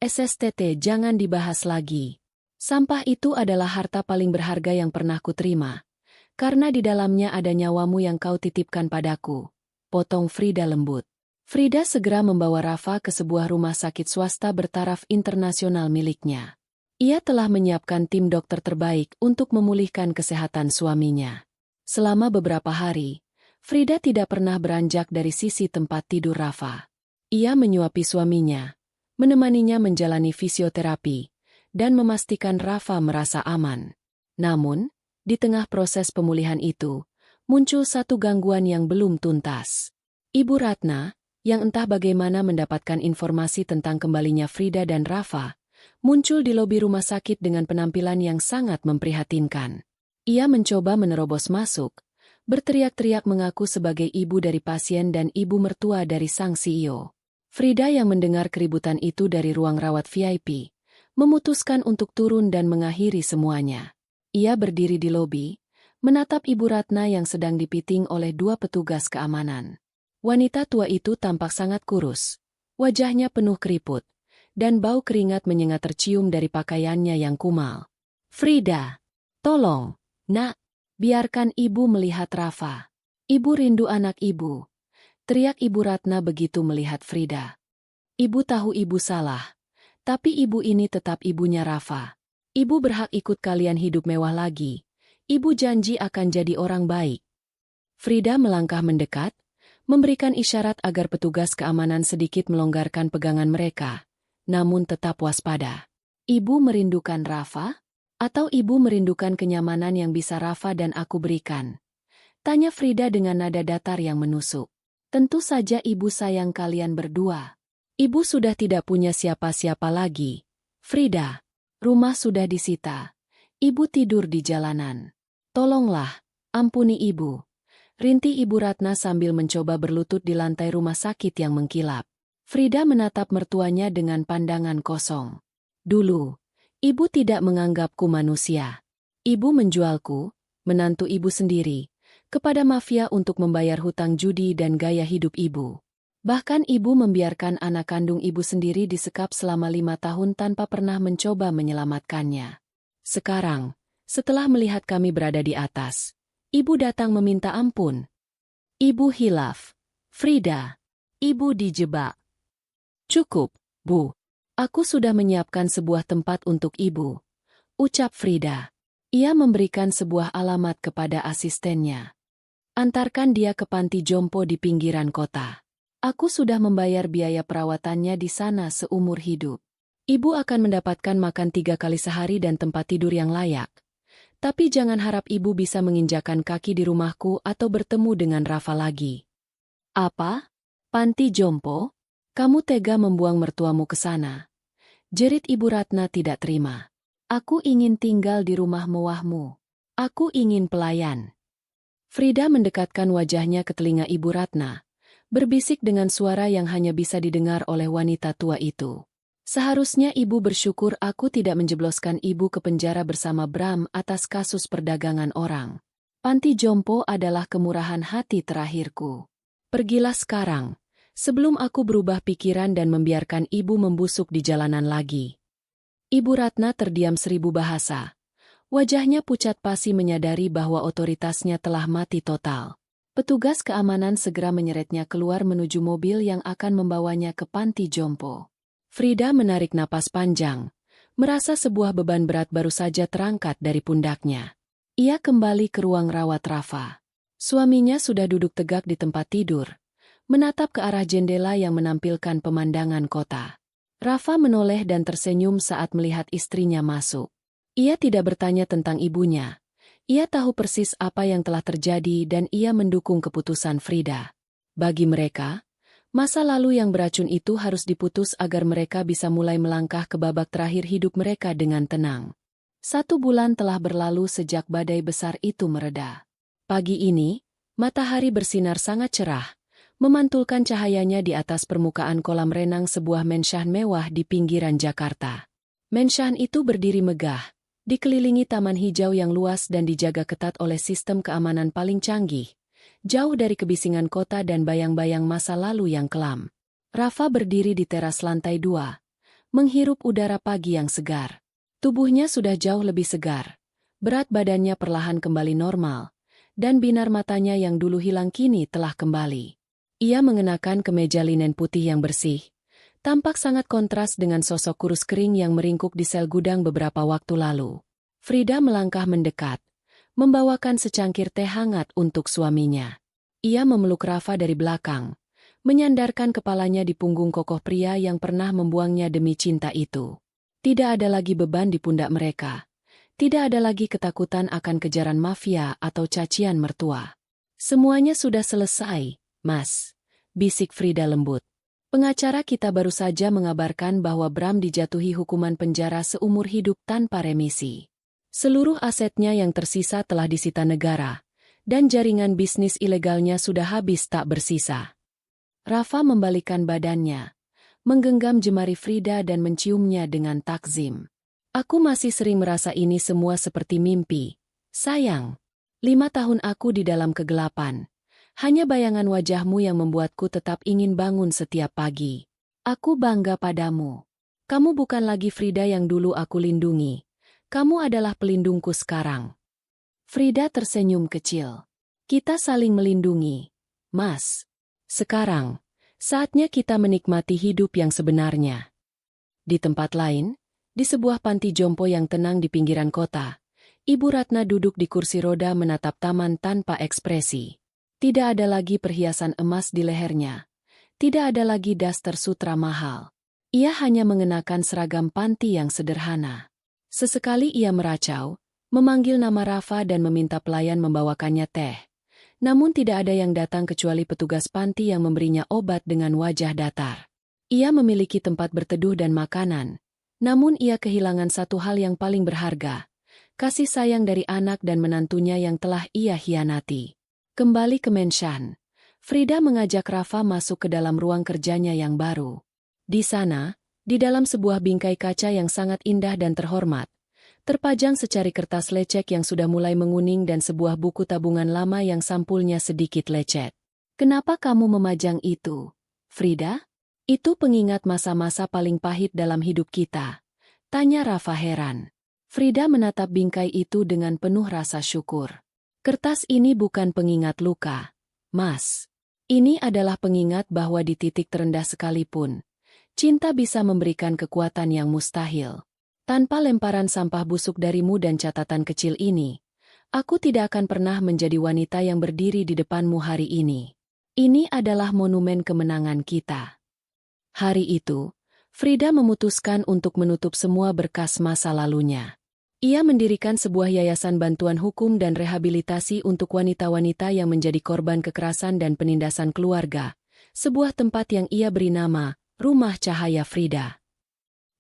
SSTT, jangan dibahas lagi. Sampah itu adalah harta paling berharga yang pernah kuterima. Karena di dalamnya ada nyawamu yang kau titipkan padaku," potong Frida lembut. Frida segera membawa Rafa ke sebuah rumah sakit swasta bertaraf internasional miliknya. Ia telah menyiapkan tim dokter terbaik untuk memulihkan kesehatan suaminya. Selama beberapa hari, Frida tidak pernah beranjak dari sisi tempat tidur Rafa. Ia menyuapi suaminya, menemaninya menjalani fisioterapi, dan memastikan Rafa merasa aman. Namun, di tengah proses pemulihan itu, muncul satu gangguan yang belum tuntas. Ibu Ratna, yang entah bagaimana mendapatkan informasi tentang kembalinya Frida dan Rafa, muncul di lobi rumah sakit dengan penampilan yang sangat memprihatinkan. Ia mencoba menerobos masuk, berteriak-teriak mengaku sebagai ibu dari pasien dan ibu mertua dari sang CEO. Frida yang mendengar keributan itu dari ruang rawat VIP, memutuskan untuk turun dan mengakhiri semuanya. Ia berdiri di lobi, menatap Ibu Ratna yang sedang dipiting oleh 2 petugas keamanan. Wanita tua itu tampak sangat kurus, wajahnya penuh keriput, dan bau keringat menyengat tercium dari pakaiannya yang kumal. "Frida, tolong, Nak, biarkan ibu melihat Rafa. Ibu rindu anak ibu," teriak Ibu Ratna begitu melihat Frida. "Ibu tahu ibu salah, tapi ibu ini tetap ibunya Rafa. Ibu berhak ikut kalian hidup mewah lagi. Ibu janji akan jadi orang baik." Frida melangkah mendekat, memberikan isyarat agar petugas keamanan sedikit melonggarkan pegangan mereka, namun tetap waspada. "Ibu merindukan Rafa? Atau ibu merindukan kenyamanan yang bisa Rafa dan aku berikan?" tanya Frida dengan nada datar yang menusuk. "Tentu saja ibu sayang kalian berdua. Ibu sudah tidak punya siapa-siapa lagi. Frida, rumah sudah disita. Ibu tidur di jalanan. Tolonglah, ampuni ibu," rintih Ibu Ratna sambil mencoba berlutut di lantai rumah sakit yang mengkilap. Frida menatap mertuanya dengan pandangan kosong. Dulu, ibu tidak menganggapku manusia. Ibu menjualku, menantu ibu sendiri, kepada mafia untuk membayar hutang judi dan gaya hidup ibu. Bahkan ibu membiarkan anak kandung ibu sendiri disekap selama 5 tahun tanpa pernah mencoba menyelamatkannya. Sekarang, setelah melihat kami berada di atas, ibu datang meminta ampun. Ibu hilaf. Frida, ibu dijebak. Cukup, Bu. Aku sudah menyiapkan sebuah tempat untuk ibu, ucap Frida. Ia memberikan sebuah alamat kepada asistennya. Antarkan dia ke panti jompo di pinggiran kota. Aku sudah membayar biaya perawatannya di sana seumur hidup. Ibu akan mendapatkan makan 3 kali sehari dan tempat tidur yang layak. Tapi jangan harap ibu bisa menginjakan kaki di rumahku atau bertemu dengan Rafa lagi. Apa? Panti jompo? Kamu tega membuang mertuamu ke sana? Jerit Ibu Ratna tidak terima. Aku ingin tinggal di rumah mewahmu. Aku ingin pelayan. Frida mendekatkan wajahnya ke telinga Ibu Ratna, berbisik dengan suara yang hanya bisa didengar oleh wanita tua itu. Seharusnya ibu bersyukur aku tidak menjebloskan ibu ke penjara bersama Bram atas kasus perdagangan orang. Panti jompo adalah kemurahan hati terakhirku. Pergilah sekarang, sebelum aku berubah pikiran dan membiarkan ibu membusuk di jalanan lagi. Ibu Ratna terdiam 1000 bahasa. Wajahnya pucat pasi menyadari bahwa otoritasnya telah mati total. Petugas keamanan segera menyeretnya keluar menuju mobil yang akan membawanya ke panti jompo. Frida menarik napas panjang, merasa sebuah beban berat baru saja terangkat dari pundaknya. Ia kembali ke ruang rawat Rafa. Suaminya sudah duduk tegak di tempat tidur, menatap ke arah jendela yang menampilkan pemandangan kota. Rafa menoleh dan tersenyum saat melihat istrinya masuk. Ia tidak bertanya tentang ibunya. Ia tahu persis apa yang telah terjadi dan ia mendukung keputusan Frida. Bagi mereka, masa lalu yang beracun itu harus diputus agar mereka bisa mulai melangkah ke babak terakhir hidup mereka dengan tenang. 1 bulan telah berlalu sejak badai besar itu mereda. Pagi ini, matahari bersinar sangat cerah, memantulkan cahayanya di atas permukaan kolam renang sebuah menshan mewah di pinggiran Jakarta. Menshan itu berdiri megah, dikelilingi taman hijau yang luas dan dijaga ketat oleh sistem keamanan paling canggih, jauh dari kebisingan kota dan bayang-bayang masa lalu yang kelam. Rafa berdiri di teras lantai 2, menghirup udara pagi yang segar. Tubuhnya sudah jauh lebih segar, berat badannya perlahan kembali normal, dan binar matanya yang dulu hilang kini telah kembali. Ia mengenakan kemeja linen putih yang bersih, tampak sangat kontras dengan sosok kurus kering yang meringkuk di sel gudang beberapa waktu lalu. Frida melangkah mendekat, membawakan secangkir teh hangat untuk suaminya. Ia memeluk Rafa dari belakang, menyandarkan kepalanya di punggung kokoh pria yang pernah membuangnya demi cinta itu. Tidak ada lagi beban di pundak mereka. Tidak ada lagi ketakutan akan kejaran mafia atau cacian mertua. Semuanya sudah selesai, Mas, bisik Frida lembut. Pengacara kita baru saja mengabarkan bahwa Bram dijatuhi hukuman penjara seumur hidup tanpa remisi. Seluruh asetnya yang tersisa telah disita negara, dan jaringan bisnis ilegalnya sudah habis tak bersisa. Rafa membalikan badannya, menggenggam jemari Frida dan menciumnya dengan takzim. Aku masih sering merasa ini semua seperti mimpi. Sayang, 5 tahun aku di dalam kegelapan. Hanya bayangan wajahmu yang membuatku tetap ingin bangun setiap pagi. Aku bangga padamu. Kamu bukan lagi Frida yang dulu aku lindungi. Kamu adalah pelindungku sekarang. Frida tersenyum kecil. Kita saling melindungi, Mas. Sekarang, saatnya kita menikmati hidup yang sebenarnya. Di tempat lain, di sebuah panti jompo yang tenang di pinggiran kota, Ibu Ratna duduk di kursi roda menatap taman tanpa ekspresi. Tidak ada lagi perhiasan emas di lehernya. Tidak ada lagi daster sutra mahal. Ia hanya mengenakan seragam panti yang sederhana. Sesekali ia meracau, memanggil nama Rafa dan meminta pelayan membawakannya teh. Namun tidak ada yang datang kecuali petugas panti yang memberinya obat dengan wajah datar. Ia memiliki tempat berteduh dan makanan. Namun ia kehilangan satu hal yang paling berharga. Kasih sayang dari anak dan menantunya yang telah ia hianati. Kembali ke menshan, Frida mengajak Rafa masuk ke dalam ruang kerjanya yang baru. Di sana, di dalam sebuah bingkai kaca yang sangat indah dan terhormat, terpajang secari kertas lecek yang sudah mulai menguning dan sebuah buku tabungan lama yang sampulnya sedikit lecet. Kenapa kamu memajang itu, Frida? Itu pengingat masa-masa paling pahit dalam hidup kita, tanya Rafa heran. Frida menatap bingkai itu dengan penuh rasa syukur. Kertas ini bukan pengingat luka, Mas. Ini adalah pengingat bahwa di titik terendah sekalipun, cinta bisa memberikan kekuatan yang mustahil. Tanpa lemparan sampah busuk darimu dan catatan kecil ini, aku tidak akan pernah menjadi wanita yang berdiri di depanmu hari ini. Ini adalah monumen kemenangan kita. Hari itu, Frida memutuskan untuk menutup semua berkas masa lalunya. Ia mendirikan sebuah yayasan bantuan hukum dan rehabilitasi untuk wanita-wanita yang menjadi korban kekerasan dan penindasan keluarga, sebuah tempat yang ia beri nama Rumah Cahaya Frida.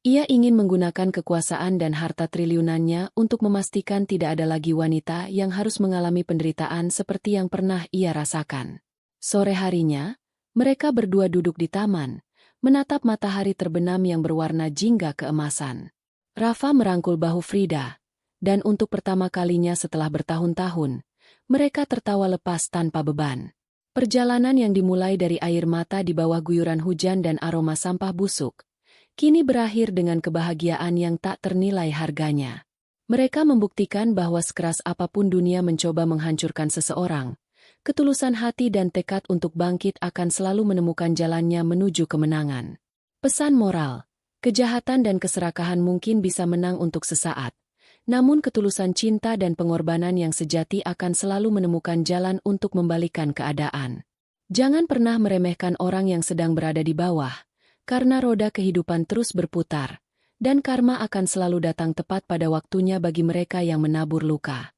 Ia ingin menggunakan kekuasaan dan harta triliunannya untuk memastikan tidak ada lagi wanita yang harus mengalami penderitaan seperti yang pernah ia rasakan. Sore harinya, mereka berdua duduk di taman, menatap matahari terbenam yang berwarna jingga keemasan. Rafa merangkul bahu Frida, dan untuk pertama kalinya setelah bertahun-tahun, mereka tertawa lepas tanpa beban. Perjalanan yang dimulai dari air mata di bawah guyuran hujan dan aroma sampah busuk, kini berakhir dengan kebahagiaan yang tak ternilai harganya. Mereka membuktikan bahwa sekeras apapun dunia mencoba menghancurkan seseorang, ketulusan hati dan tekad untuk bangkit akan selalu menemukan jalannya menuju kemenangan. Pesan moral: kejahatan dan keserakahan mungkin bisa menang untuk sesaat, namun ketulusan cinta dan pengorbanan yang sejati akan selalu menemukan jalan untuk membalikkan keadaan. Jangan pernah meremehkan orang yang sedang berada di bawah, karena roda kehidupan terus berputar, dan karma akan selalu datang tepat pada waktunya bagi mereka yang menabur luka.